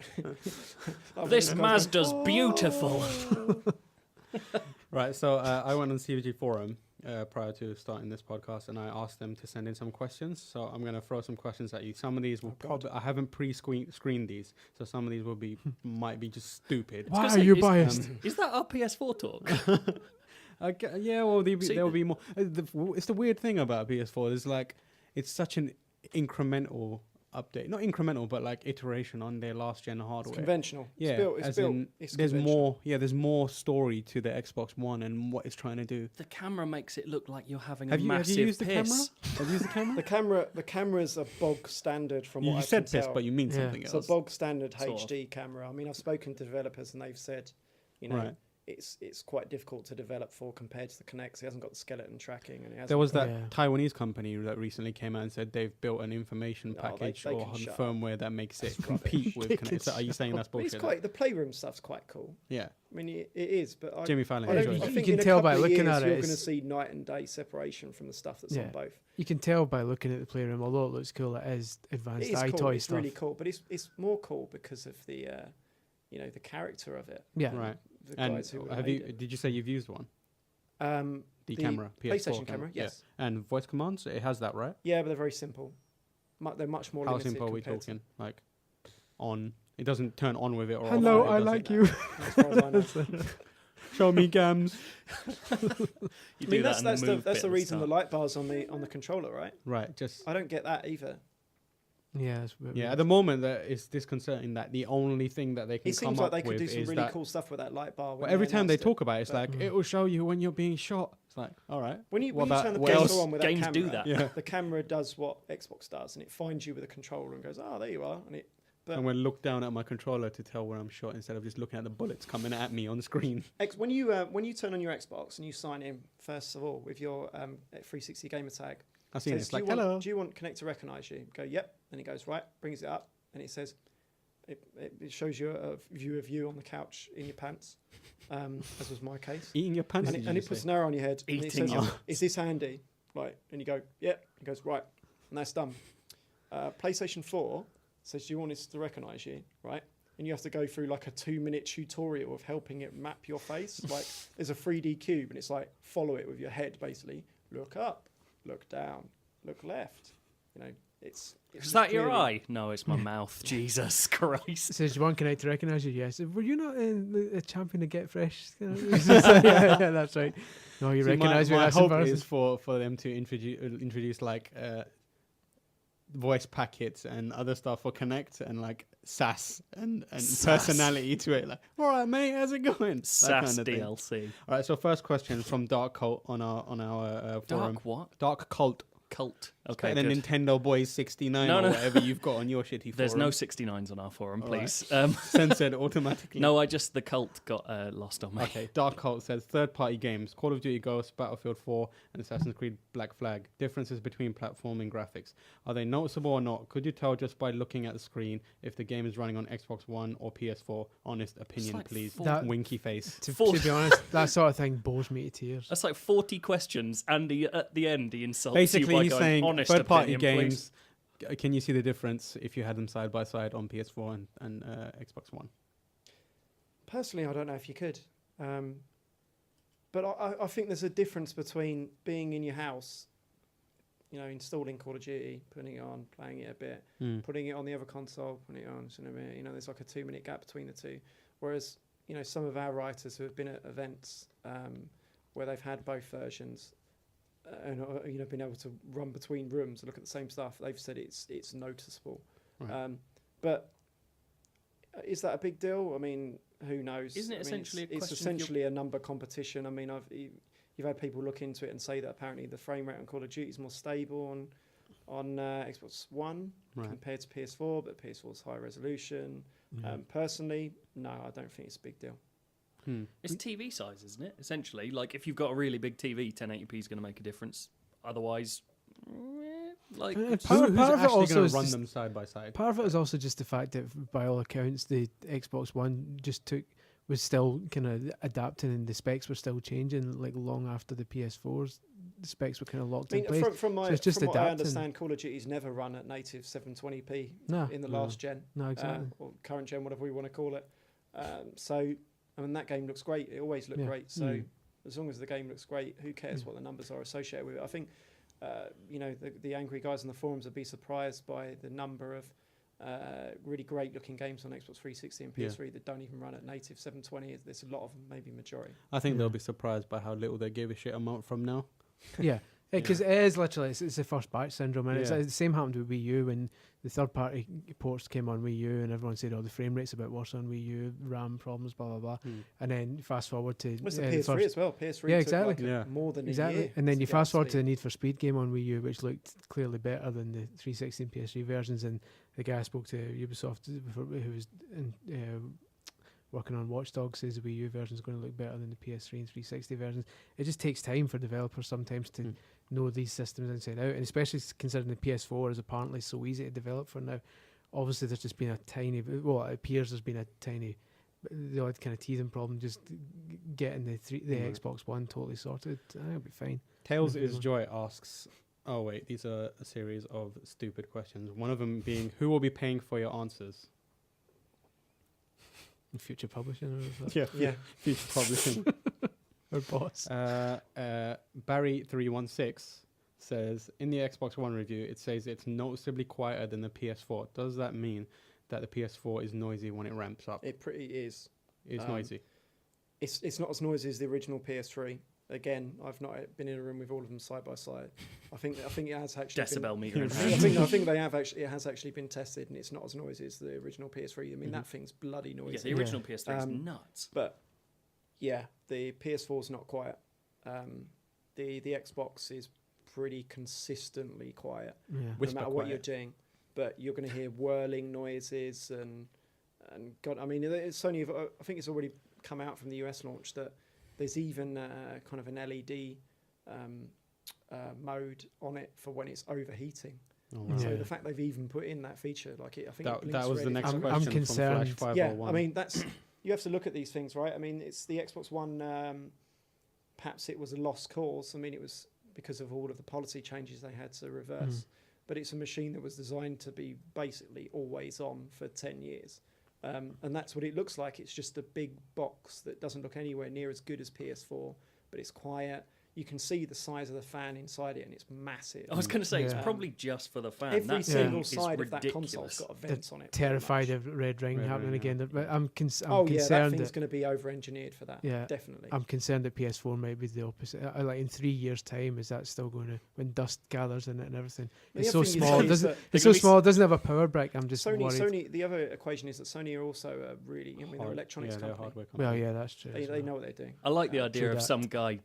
This everyone goes, Mazda's "Oh." beautiful. Right, so I went on the CVG forum prior to starting this podcast, and I asked them to send in some questions. So I'm going to throw some questions at you. Some of these will probably I haven't pre-screened these, so some of these will be might be just stupid. Why are you biased? Is that our PS4 talk? Yeah, well, See, there will be more. It's the weird thing about PS4 is like it's such an incremental update, not incremental, but like iteration on their last gen hardware. It's conventional. Yeah, it's built. It's there's conventional. more. Yeah, there's more story to the Xbox One and what it's trying to do. The camera makes it look like you're having Have a you massive used the camera? piss. Have you used the camera? The camera's a bog standard from You what I said can piss, tell. but you mean Yeah. something It's else. a bog standard Sort of. HD camera. I mean, I've spoken to developers and they've said, Right. it's quite difficult to develop for compared to the Kinect. It hasn't got the skeleton tracking, and it hasn't There was got- that Yeah. Taiwanese company that recently came out and said they've built an information No, package they or can shut firmware that makes it That's compete with They Kinect. can So are you saying that's But it's bullshit? quite the playroom stuff's quite cool. Yeah, I mean, it is, but I, Jimmy Fallon I, don't, enjoyed I it. You think can in a tell couple by of looking years at it, you're going to it's- see night and day separation from the stuff that's Yeah. on both. You can tell by looking at the playroom, although it looks cool, it is advanced It is cool. iToy It's stuff. really cool, but it's more cool because of the the character of it. Yeah. right. The And guys who have made you? it. Did you say you've used one? The The camera, PS4 PlayStation camera, yes. Yeah. And voice commands, it has that, right? Yeah, but they're very simple. They're much more How limited. simple are we compared to- talking? Like, on? It doesn't turn on with it or Hello, off. I It like doesn't- you. As far as I know. Show me gams. You I do mean, that that's in the the move that's bit the at reason the start. light bar's on the controller, right? Right. Just I don't get that either. Yeah, it's a bit yeah. weird. At the moment, that it's disconcerting that the only thing that they can It come seems like up they could with do some is really that. cool stuff with that light bar. Well, every time they talk about about it, it's but- like it will show you when you're being shot. It's like, all right. when you what turn the what else? PS4 on with that Games camera, do that. Yeah. the camera does what Xbox does, and it finds you with a controller and goes, "Oh, there you are," and it. But I'm going to look down at my controller to tell where I'm shot instead of just looking at the bullets coming at me on the screen. When you turn on your Xbox and you sign in first of all with your 360 gamer tag, I've seen it. says, It's like, do you hello. Want, do you want Kinect to recognise you? Go, yep. And it goes, right, brings it up, and it says, it shows you a view of you on the couch in your pants, as was my case. Eating your pants, And did it you puts say? an arrow on your head, and it Eating says, your- is this handy? Right, and you go, yep. It goes, right, and that's done. PlayStation 4 says, do you want us to recognise you? Right? And you have to go through like a 2-minute tutorial of helping it map your face. Like there's a 3D cube, and it's like follow it with your head, basically. Look up, look down, look left. It's Is that your clearly- eye? No, it's my mouth. Jesus Christ. It says, you want Kinect to recognise you? Yes. Were you not in the champion to Get Fresh? yeah, that's right. No, you See, recognise me. my That's hope embarrassing. is for them to introduce like voice packets and other stuff for Connect and like sass and Sass. personality to it. Like, all right, mate, how's it going? That SAS kind of thing. DLC. All right, so first question from Dark Cult on our forum. Dark what? Dark Cult. Cult. Okay, And then good. Nintendo Boys 69 No, or no. whatever you've got on your shitty forum. There's no 69s on our forum, All right. please. censored automatically. No, the cult got lost on me. Okay, Dark Cult says third-party games: Call of Duty Ghosts, Battlefield 4, and Assassin's Creed Black Flag. Differences between platform and graphics. Are they noticeable or not? Could you tell just by looking at the screen if the game is running on Xbox One or PS4? Honest opinion, like please. That- Winky face. To be honest, that sort of thing bores me to tears. That's like 40 questions, and at the end he insults Basically, you by he's going, saying honest third-party opinion, games. Can you see the difference if you had them side by side on PS4 and Xbox One? Personally, I don't know if you could. But I think there's a difference between being in your house, installing Call of Duty, putting it on, playing it a bit, putting it on the other console, putting it on, there's like a 2-minute gap between the two. Whereas, some of our writers who have been at events where they've had both versions and been able to run between rooms and look at the same stuff, they've said it's noticeable. Right. But is that a big deal? I mean, who knows? Isn't it essentially a question? It's essentially a number competition. I mean, you've had people look into it and say that apparently the frame rate on Call of Duty is more stable on Xbox One compared to PS4, but PS4 is higher resolution. Personally, no, I don't think it's a big deal. It's TV size, isn't it? Essentially, like if you've got a really big TV, 1080p is going to make a difference. Otherwise, like part of it actually also going is to run just- them side by side? Part of it is also just the fact that, by all accounts, the Xbox One was still kind of adapting, and the specs were still changing. Like long after the PS4's the specs were kind of locked in place. From So it's just what I adapting. understand, Call of Duty's never run at native 720p in the last gen. No, exactly. Or current gen, whatever we want to call it. So, I mean, that game looks great. It always looked great. So, as long as the game looks great, who cares what the numbers are associated with it? I think, the angry guys on the forums would be surprised by the number of really great-looking games on Xbox 360 and PS3 that don't even run at native 720. There's a lot of them, maybe majority. I think they'll be surprised by how little they give a shit a month from now. Yeah, because it is literally it's the first batch syndrome, and it's Yeah. the same happened with Wii U when the third-party ports came on Wii U, and everyone said, "Oh, the frame rate's a bit worse on Wii U, RAM problems, blah blah blah." And then fast forward to It's the PS3 as well. PS3 Yeah, took exactly. like more than a exactly, year. and then to you get fast up forward to speed. the Need for Speed game on Wii U, which looked clearly better than the 360 and PS3 versions. And the guy I spoke to Ubisoft before, who was working on Watch Dogs, says the Wii U version is going to look better than the PS3 and 360 versions. It just takes time for developers sometimes to know these systems inside out, and especially considering the PS4 is apparently so easy to develop for now. Obviously, there's just been a tiny, well, it appears there's been a tiny, the odd kind of teething problem just getting the Xbox One totally sorted. I think it'll be fine. Tails is Joy asks, oh wait, these are a series of stupid questions. One of them being, who will be paying for your answers? Future publishing, or is that Yeah. Future publishing. our boss? Barry316 says, in the Xbox One review, it says it's noticeably quieter than the PS4. Does that mean that the PS4 is noisy when it ramps up? It pretty is. It's noisy. It's not as noisy as the original PS3. Again, I've not been in a room with all of them side by side. I think it has actually decibel meter in I hand. think they have actually. It has actually been tested, and it's not as noisy as the original PS3. I mean, that thing's bloody Yeah, noisy. the original PS3 is nuts. But yeah, the PS4's not quiet. The Xbox is pretty consistently quiet, Yeah. no matter what you're doing. But you're going to hear whirling noises and God, I mean, Sony. I think it's already come out from the US launch that there's even kind of an LED mode on it for when it's overheating. Oh, wow. So Yeah. the fact they've even put in that feature, like I think it That was the red. next I'm question concerned. from Flash Yeah, 501. I mean you have to look at these things, right? I mean, it's the Xbox One. Perhaps it was a lost cause. I mean, it was because of all of the policy changes they had to reverse. But it's a machine that was designed to be basically always on for 10 years. And that's what it looks like. It's just a big box that doesn't look anywhere near as good as PS4, but it's quiet. You can see the size of the fan inside it, and it's massive. I was going to say, it's Yeah. probably just for the fan. Every That single thing side is of that console's ridiculous. got a vents on it. pretty Terrified much. of Red Ring Red happening Ring, again. But I'm that concerned thing's that going to be over-engineered for that. Yeah. Definitely. I'm concerned that PS4 might be the opposite. Like in 3 years' time, is that still going to, when dust gathers in it and everything? The It's other so thing you small. see It is doesn't. that It's they're so gonna small. It doesn't have a power brick. I'm just worried. Sony. The other equation is that Sony are also a really, they're an electronics they're a company. hardware company. Well, yeah, that's true. They as well. know what they're doing. I like the True idea of that. some guy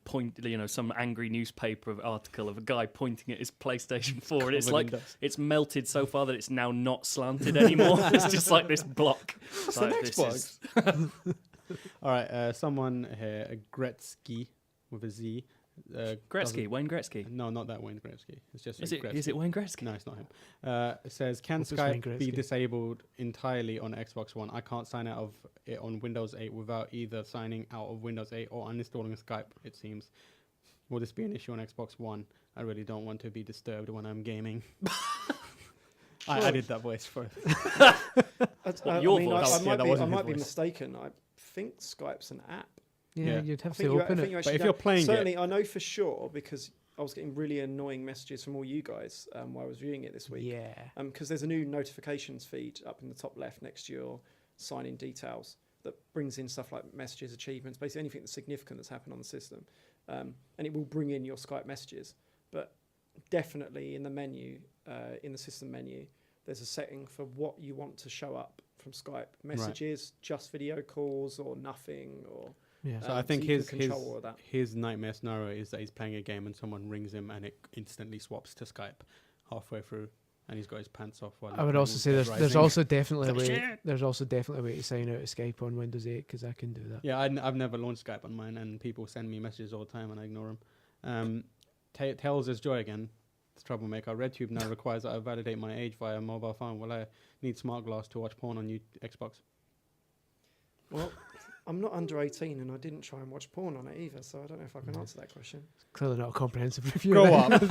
some angry newspaper article of a guy pointing at his PlayStation 4, and it's Covered in like dust. it's melted so far that it's now not slanted anymore. It's just like this block. It's like, an this Xbox. All right, someone here, Gretzky with a Z. Gretzky, Wayne Gretzky. No, not that Wayne Gretzky. It's just Is Gretzky. it Wayne Gretzky? No, it's not him. It says, can What's this Wayne Skype be Gretzky? disabled entirely on Xbox One? I can't sign out of it on Windows 8 without either signing out of Windows 8 or uninstalling Skype, it seems. Will this be an issue on Xbox One? I really don't want to be disturbed when I'm gaming. I did that voice for Your voice? I Yeah, that wasn't his might be voice. mistaken. I think Skype's an app. Yeah, you'd have to open it. But if you're playing certainly, I know for sure because I was getting really annoying messages from all you guys while I was viewing it this week. Yeah. Because there's a new notifications feed up in the top left next to your sign-in details that brings in stuff like messages, achievements, basically anything that's significant that's happened on the system. And it will bring in your Skype messages. But definitely in the menu, in the system menu, there's a setting for what you want to show up from Skype. Messages, just video calls, or nothing, or... Yeah. So I think his nightmare scenario is that he's playing a game and someone rings him and it instantly swaps to Skype halfway through, and he's got his pants off. I would also say there's also definitely a way to sign out of Skype on Windows 8 because I can do that. Yeah, I've never launched Skype on mine, and people send me messages all the time and I ignore them. Tales is joy again. It's troublemaker. RedTube now requires that I validate my age via mobile phone. Will I need smart glass to watch porn on Xbox? Well, I'm not under 18 and I didn't try and watch porn on it either, so I don't know if I can answer that question. Clearly not a comprehensive review. Grow up.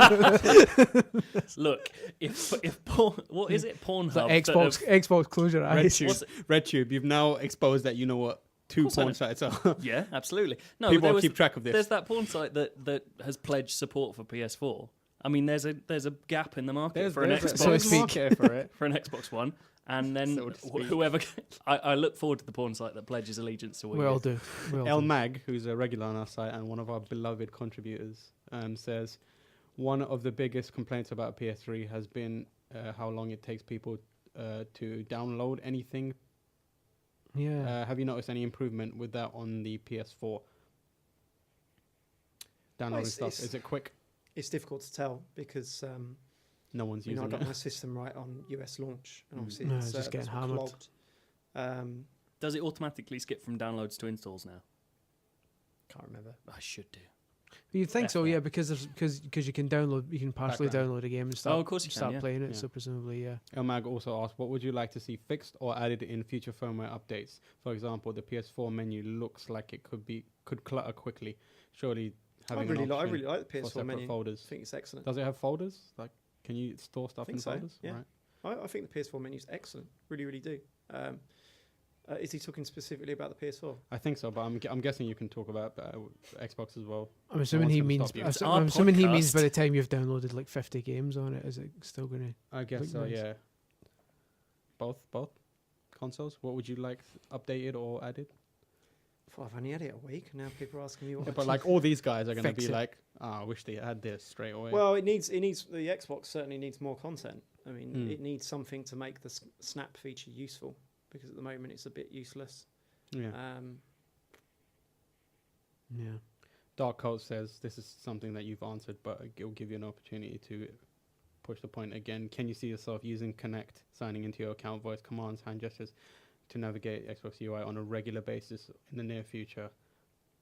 Look, if porn, what is it? Pornhub. Xbox close your eyes. RedTube, you've now exposed that you know what two porn sites are. Yeah, absolutely. No, people keep track of this. There's that porn site that has pledged support for PS4. I mean, there's a gap in the market for an Xbox. For an Xbox One. And then whoever... I look forward to the porn site that pledges allegiance to Wii. We all do. El Mag, who's a regular on our site and one of our beloved contributors, says one of the biggest complaints about PS3 has been how long it takes people to download anything. Yeah. Have you noticed any improvement with that on the PS4? Downloading stuff. Is it quick? It's difficult to tell because... no one's using it. I got my system right on US launch, and obviously it's just getting hammered. Does it automatically skip from downloads to installs now? Can't remember. I should do. You'd think so, yeah, because you can partially download a game and start, playing it. So presumably, yeah. El Mag also asked, what would you like to see fixed or added in future firmware updates? For example, the PS4 menu looks like it could clutter quickly. Surely having I really like the PS4 menu. Folders. I think it's excellent. Does it have folders? Like, can you store stuff in folders? Yeah. Right. I think the PS4 menu is excellent. Really, really do. Is he talking specifically about the PS4? I think so, but I'm guessing you can talk about Xbox as well. I'm assuming he means. I'm assuming he means by the time you've downloaded like 50 games on it, is it still going to? I guess so. Nice? Yeah. Both consoles. What would you like updated or added? Well, I've only had it a week, and now people are asking me what. Yeah, but like all these guys are going to be like, I wish they had this straight away. Well, it needs the Xbox certainly needs more content. I mean, it needs something to make the snap feature useful, because at the moment it's a bit useless. Yeah. Yeah. Dark Coat says this is something that you've answered, but it'll give you an opportunity to push the point again. Can you see yourself using Connect, signing into your account, voice commands, hand gestures to navigate Xbox UI on a regular basis in the near future,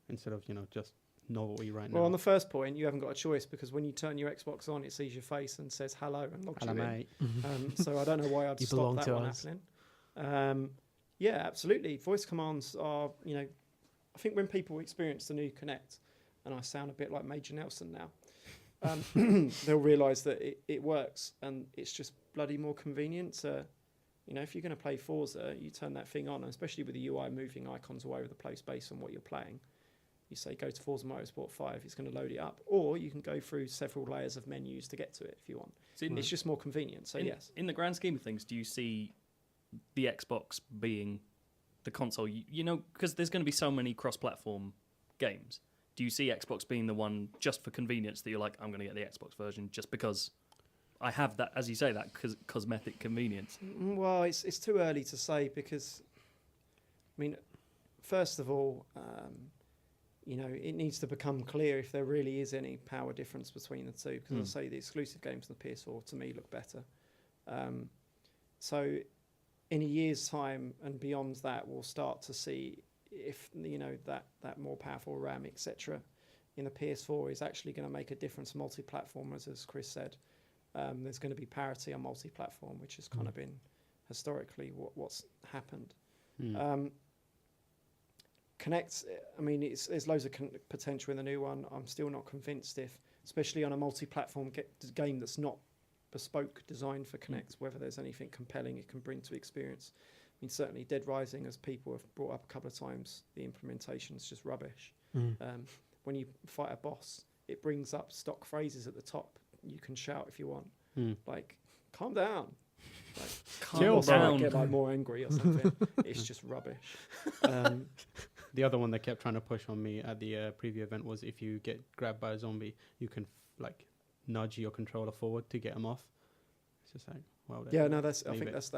instead of just novelty right now? Well, on the first point, you haven't got a choice, because when you turn your Xbox on, it sees your face and says hello and logs you mate. in. So I don't know why I'd stop that one happening. Yeah, absolutely. Voice commands are, I think when people experience the new Connect, and I sound a bit like Major Nelson now, they'll realise that it works, and it's just bloody more convenient. If you're going to play Forza, you turn that thing on, and especially with the UI moving icons all over the place based on what you're playing. You say go to Forza Motorsport 5, it's going to load it up, or you can go through several layers of menus to get to it if you want. It's just more convenient. So yes, in the grand scheme of things, do you see the Xbox being the console? Because there's going to be so many cross-platform games. Do you see Xbox being the one just for convenience that you're like, I'm going to get the Xbox version just because I have that, as you say, that cosmetic convenience? Well, it's too early to say, because, first of all, it needs to become clear if there really is any power difference between the two. Because I say the exclusive games on the PS4 to me look better. So in a year's time and beyond that, we'll start to see if that more powerful RAM, etc., in the PS4 is actually going to make a difference to multi-platformers, as Chris said. There's going to be parity on multi-platform, which has kind of been historically what's happened. Connect, there's loads of potential in the new one. I'm still not convinced especially on a multi-platform game that's not bespoke designed for Connect, whether there's anything compelling it can bring to experience. mean, certainly Dead Rising, as people have brought up a couple of times, the implementation is just rubbish. When you fight a boss, it brings up stock phrases at the top. You can shout if you want, like "calm down," like Calm down. Get like more angry or something. It's just rubbish. The other one they kept trying to push on me at the preview event was if you get grabbed by a zombie, you can like nudge your controller forward to get them off. It's just like, well, yeah, no, I think that's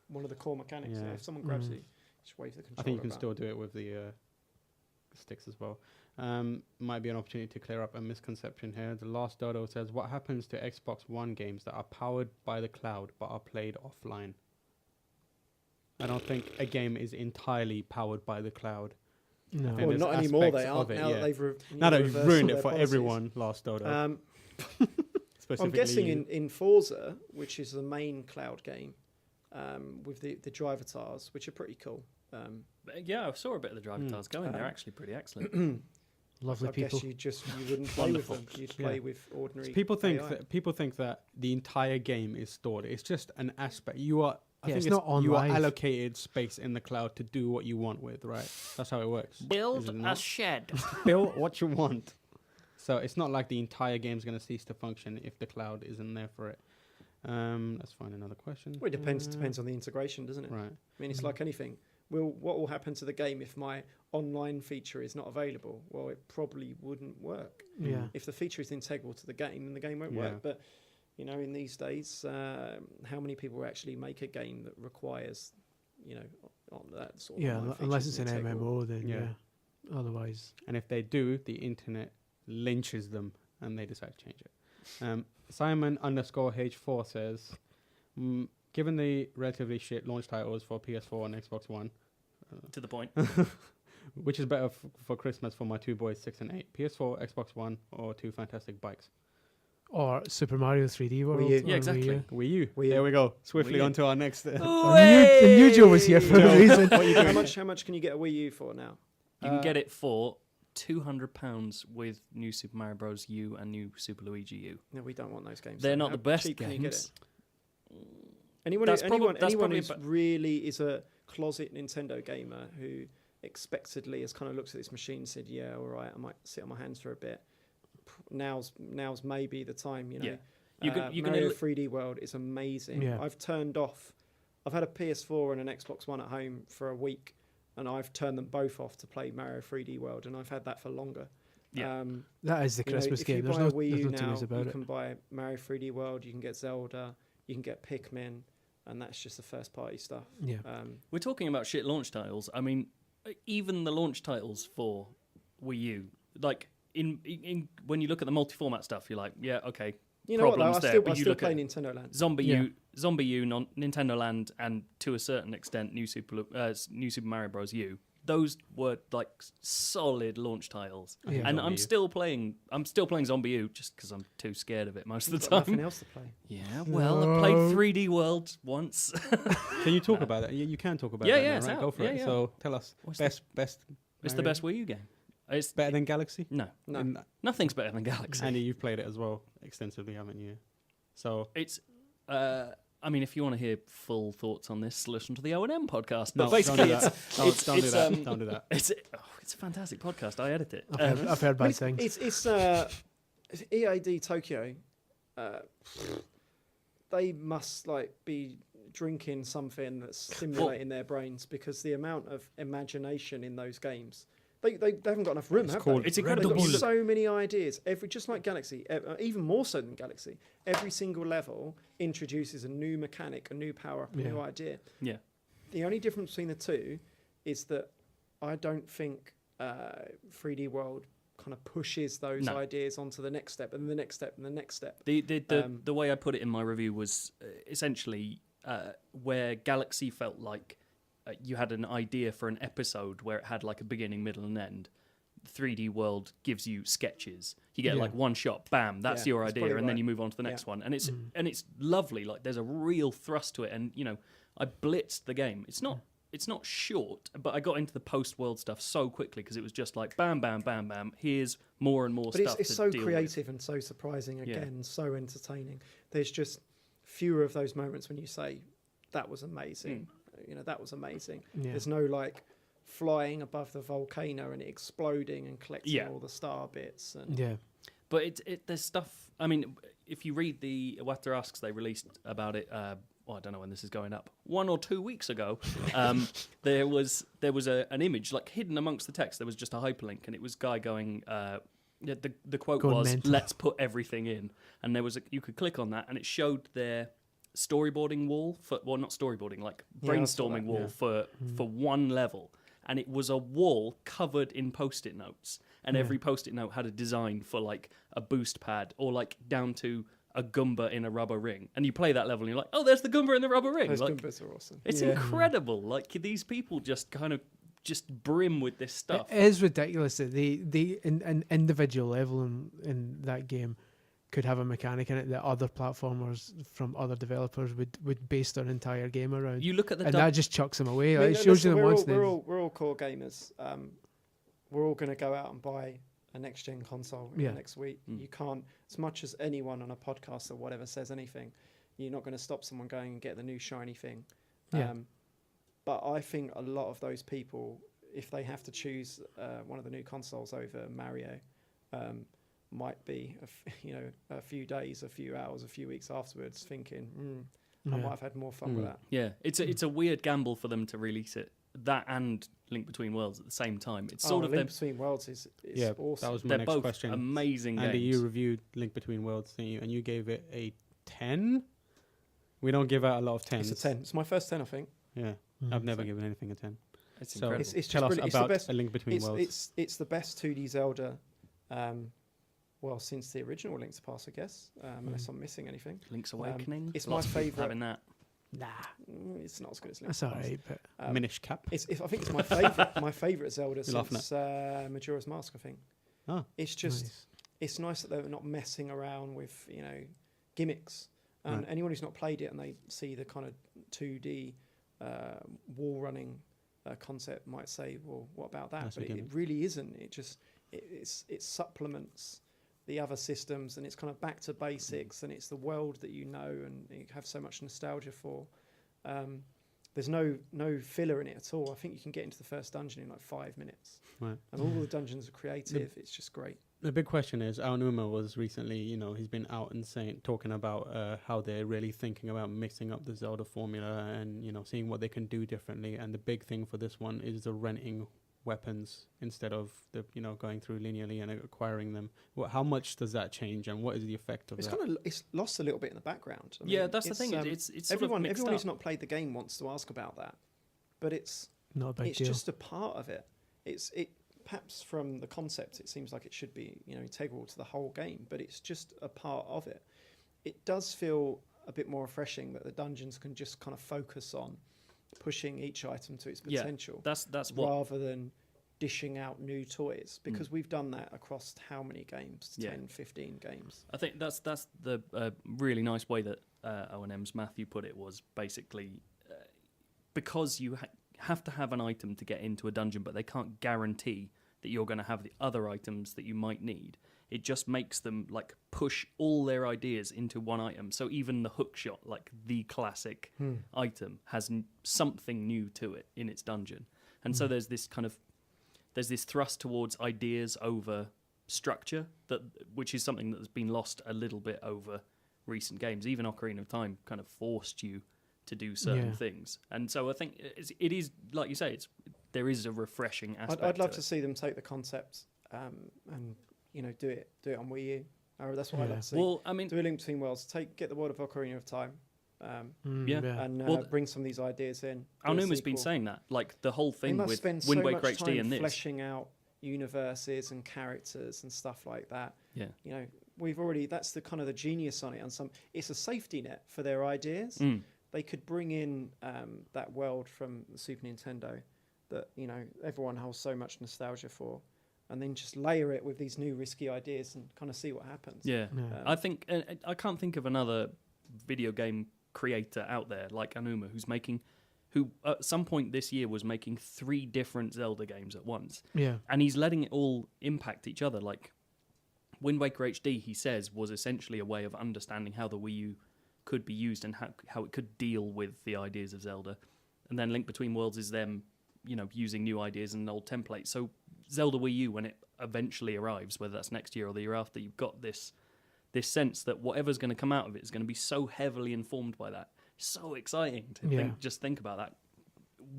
one of the core mechanics. Yeah. If someone grabs you, just wave the controller. I think you can about. still do it with the sticks as well. Might be an opportunity to clear up a misconception here. The Last Dodo says, what happens to Xbox One games that are powered by the cloud but are played offline? I don't think a game is entirely powered by the cloud. No. Well, not anymore. They aren't. It, now that they've now that you've ruined it for policies. everyone, Last Dodo. I'm guessing in Forza, which is the main cloud game, with the drive avatars, which are pretty cool. Yeah, I saw a bit of the drive avatars going. They're actually pretty excellent. Lovely I people. guess you wouldn't play with them. You'd play with ordinary. So people think AI. people think that the entire game is stored. It's just an aspect. You are. I think it's not on you are live. allocated space in the cloud to do what you want with. Right. That's how it works. Build a shed. Build what you want. So it's not like the entire game's going to cease to function if the cloud isn't there for it. Let's find another question. Well, it depends on the integration, doesn't it? Right. I mean, it's like anything. What will happen to the game if my online feature is not available? Well, it probably wouldn't work. Yeah. If the feature is integral to the game, then the game won't work. But in these days, how many people actually make a game that requires, on that sort of online unless features it's an integral? MMO, then otherwise. And if they do, the internet lynches them and they decide to change it. Simon_H4 says, given the relatively shit launch titles for PS4 and Xbox One, To the point. which is better for Christmas for my two boys, 6 and 8? PS4, Xbox One, or two fantastic bikes? Or Super Mario 3D World. Wii U. on Yeah, exactly. Wii U. Wii U. Wii U. There we go. Swiftly Wii U. on to our next. I knew Joe was here for a reason. How much can you get a Wii U for now? You can get it for £200 with new Super Mario Bros. U and new Super Luigi U. No, we don't want those games. They're not How the best cheap can you get games. it? Anyone That's who's probably really is a closet Nintendo gamer who expectedly has kind of looked at this machine and said, "Yeah, all right, I might sit on my hands for a bit." Now's maybe the time, Yeah. Mario 3D World is amazing. Yeah. I've had a PS4 and an Xbox One at home for a week, and I've turned them both off to play Mario 3D World, and I've had that for longer. Yeah. That is the Christmas if game. you There's buy no a Wii U two ways now, about you it. can buy Mario 3D World, you can get Zelda, you can get Pikmin, and that's just the first party stuff. Yeah. We're talking about shit launch titles. I mean, even the launch titles for Wii U, like in when you look at the multi-format stuff, you're like, yeah, okay. You know what? Problems Though, there, I but you still look play at Nintendo Land. Zombie U, Nintendo Land, and to a certain extent, New Super Mario Bros. U. Those were like solid launch titles, Yeah. and Zombie I'm U. still playing. I'm still playing Zombie U just because I'm too scared of it most of You've the got nothing time. else to play. Yeah, well, I played 3D World once. Can you talk about that? You can talk about Yeah, that. yeah, now, it's right? out. Go for Yeah, it. yeah. So tell us, What's best. It's the Mario? best Wii U game. It's Better than Galaxy. no, No. And nothing's better than Galaxy. Andy, you've played it as well extensively, haven't you? So It's, I mean, if you want to hear full thoughts on this, listen to the O&M podcast. no, But basically, don't do that. Don't do that. um, Don't do that. it's a fantastic podcast. I edit it. I've heard bad things. It's EAD Tokyo. They must be drinking something that's stimulating their brains, because the amount of imagination in those games. They haven't got enough room, It's have called they? It's They've incredible. got so many ideas. Just like Galaxy, even more so than Galaxy. Every single level introduces a new mechanic, a new power up, a new idea. Yeah. The only difference between the two is that I don't think 3D World kind of pushes those ideas onto the next step, and the next step, and the next step. The way I put it in my review was essentially where Galaxy felt like you had an idea for an episode where it had like a beginning, middle, and end. 3D World gives you sketches. You get like one shot, bam, that's your idea, and then you move on to the next one. And it's lovely. Like there's a real thrust to it. And I blitzed the game. It's not short, but I got into the post-world stuff so quickly because it was just like bam, bam, bam, bam. Here's more and more But stuff. it's to so deal creative and so surprising again, so entertaining. There's just fewer of those moments when you say that was amazing. that was amazing. Yeah. There's no like flying above the volcano and it exploding and collecting all the star bits. And Yeah. But there's stuff. I mean, if you read the Wafter Asks they released about it, I don't know when this is going up, 1 or 2 weeks ago, there was an image like hidden amongst the text. There was just a hyperlink, and it was guy going. The quote was, mental. "Let's put everything in," and there was you could click on that, and it showed their storyboarding wall not storyboarding, like brainstorming wall for one level, and it was a wall covered in post-it notes, and every post-it note had a design for like a boost pad or like down to a Goomba in a rubber ring, and you play that level and you're like, oh, there's the Goomba in the rubber ring. Those like, Goombas are awesome. It's incredible. Like these people just kind of just brim with this stuff. It is ridiculous that an individual level in that game could have a mechanic in it that other platformers from other developers would base their entire game around. You look at the that just chucks them away. I mean, Like, it shows you them once. We're all core gamers. We're all going to go out and buy a next gen console in the next week. You can't, as much as anyone on a podcast or whatever says anything, you're not going to stop someone going and get the new shiny thing. But I think a lot of those people, if they have to choose one of the new consoles over Mario, might be a few days, a few hours, a few weeks afterwards thinking, I might have had more fun with that. Yeah, it's a weird gamble for them to release it, that and Link Between Worlds at the same time. It's sort of Link Between Worlds is awesome. That was my They're next both question. amazing Andy, games. you reviewed Link Between Worlds, didn't you? And you gave it a 10. We don't give out a lot of 10s. It's a 10. It's my first 10, I think. Yeah, I've never given anything a 10. It's So incredible. It's tell us just about it's the best, A Link Between Worlds. It's the best 2D Zelda, since the original Link to Past, I guess, unless I'm missing anything. Link's Awakening. It's Lots my of people favourite. having that. Nah, It's not as good as Link that's to all Past. right. But Minish Cap. I think it's my favourite. My favourite Zelda You're laughing since Majora's Mask. I think. Oh, It's just nice. it's nice that they're not messing around with gimmicks. And Right. anyone who's not played it and they see the kind of 2D wall running concept might say, well, what about that? That's a But it gimmick. really isn't. It supplements the other systems, and it's kind of back to basics, and it's the world that you know and you have so much nostalgia for. There's no filler in it at all. I think you can get into the first dungeon in like 5 minutes. Right. And all the dungeons are creative. It's just great. The big question is, Aonuma was recently, he's been out and talking about how they're really thinking about mixing up the Zelda formula and, seeing what they can do differently. And the big thing for this one is the renting weapons instead of the, going through linearly and acquiring them. How much does that change, and what is the effect of that? It's lost a little bit in the background. I Yeah, mean, that's the thing. It's sort of mixed everyone who's up. not played the game wants to ask about that, but it's Not a big deal. just a part of it. It perhaps from the concept, it seems like it should be integral to the whole game, but it's just a part of it. It does feel a bit more refreshing that the dungeons can just kind of focus on pushing each item to its potential, That's what. rather than dishing out new toys, because we've done that across how many games? 10, 15 games. I think that's the really nice way that O&M's Matthew put it, was basically because you have to have an item to get into a dungeon, but they can't guarantee that you're going to have the other items that you might need. It just makes them like push all their ideas into one item. So even the hook shot, like the classic item, has something new to it in its dungeon. And so there's this thrust towards ideas over structure, which is something that's been lost a little bit over recent games. Even Ocarina of Time kind of forced you to do certain things, and so I think it is like you say. There is a refreshing aspect. I'd love to see them take the concept and do it on Wii U. That's what I'd like to see. Well, I mean, do a Link Between Worlds. Get the world of Ocarina of Time. And Bring some of these ideas in. Aonuma's been saying that, like the whole thing with spend Wind so Waker much HD time and this. fleshing out universes and characters and stuff like that. Yeah. That's the kind of the genius on it. And it's a safety net for their ideas. They could bring in that world from the Super Nintendo that everyone holds so much nostalgia for, and then just layer it with these new risky ideas and kind of see what happens. Yeah, I think I can't think of another video game creator out there like Aonuma who at some point this year was making 3 different Zelda games at once. Yeah, and he's letting it all impact each other. Like Wind Waker HD, he says, was essentially a way of understanding how the Wii U could be used and how it could deal with the ideas of Zelda. and then Link Between Worlds is them, using new ideas and old templates. So Zelda Wii U, when it eventually arrives, whether that's next year or the year after, you've got this sense that whatever's going to come out of it is going to be so heavily informed by that. So exciting to think about that,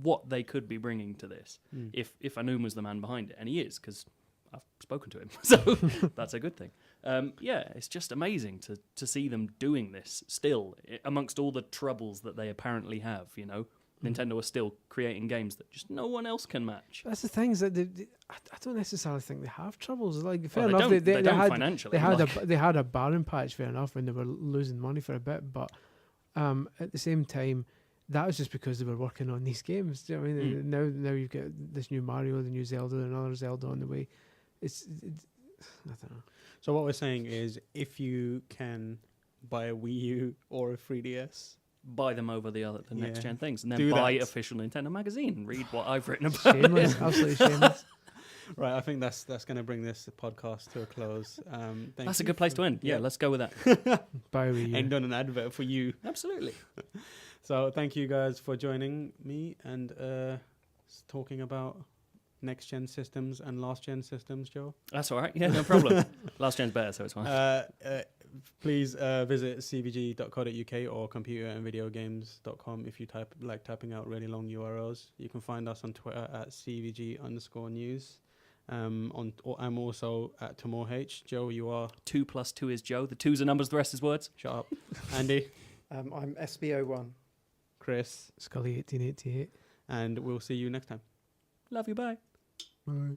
what they could be bringing to this if Anuma's the man behind it, and he is, because I've spoken to him, so that's a good thing. It's just amazing to see them doing this still amongst all the troubles that they apparently have. Nintendo are still creating games that just no one else can match. That's the things that I don't necessarily think they have troubles. Like, fair well, enough, they don't financially. They had a barren patch, fair enough, when they were losing money for a bit. But at the same time, that was just because they were working on these games. Do you know what I mean? Now you've got this new Mario, the new Zelda, and another Zelda on the way. It's I don't know. So what we're saying is, if you can buy a Wii U or a 3DS, buy them over the next gen things, and then Do buy that. official Nintendo magazine and read what I've written about Shameless, it. absolutely shameless. Right, I think that's going to bring this podcast to a close. That's a good place to end. Yeah, let's go with that. Buy Wii U. End on an advert for you. Absolutely. So thank you guys for joining me and talking about next gen systems and last gen systems, Joe. That's all right. Yeah, no problem. Last gen's better, so it's fine. Please visit cvg.co.uk or computerandvideogames.com if you like typing out really long URLs. You can find us on Twitter at cvg_news. I'm also at Tamoor H. Joe, you are 2 + 2 is Joe. The 2's are numbers, the rest is words. Shut up. Andy, I'm SBO1. Chris, Scully 1888. and we'll see you next time. Love you, bye. Bye.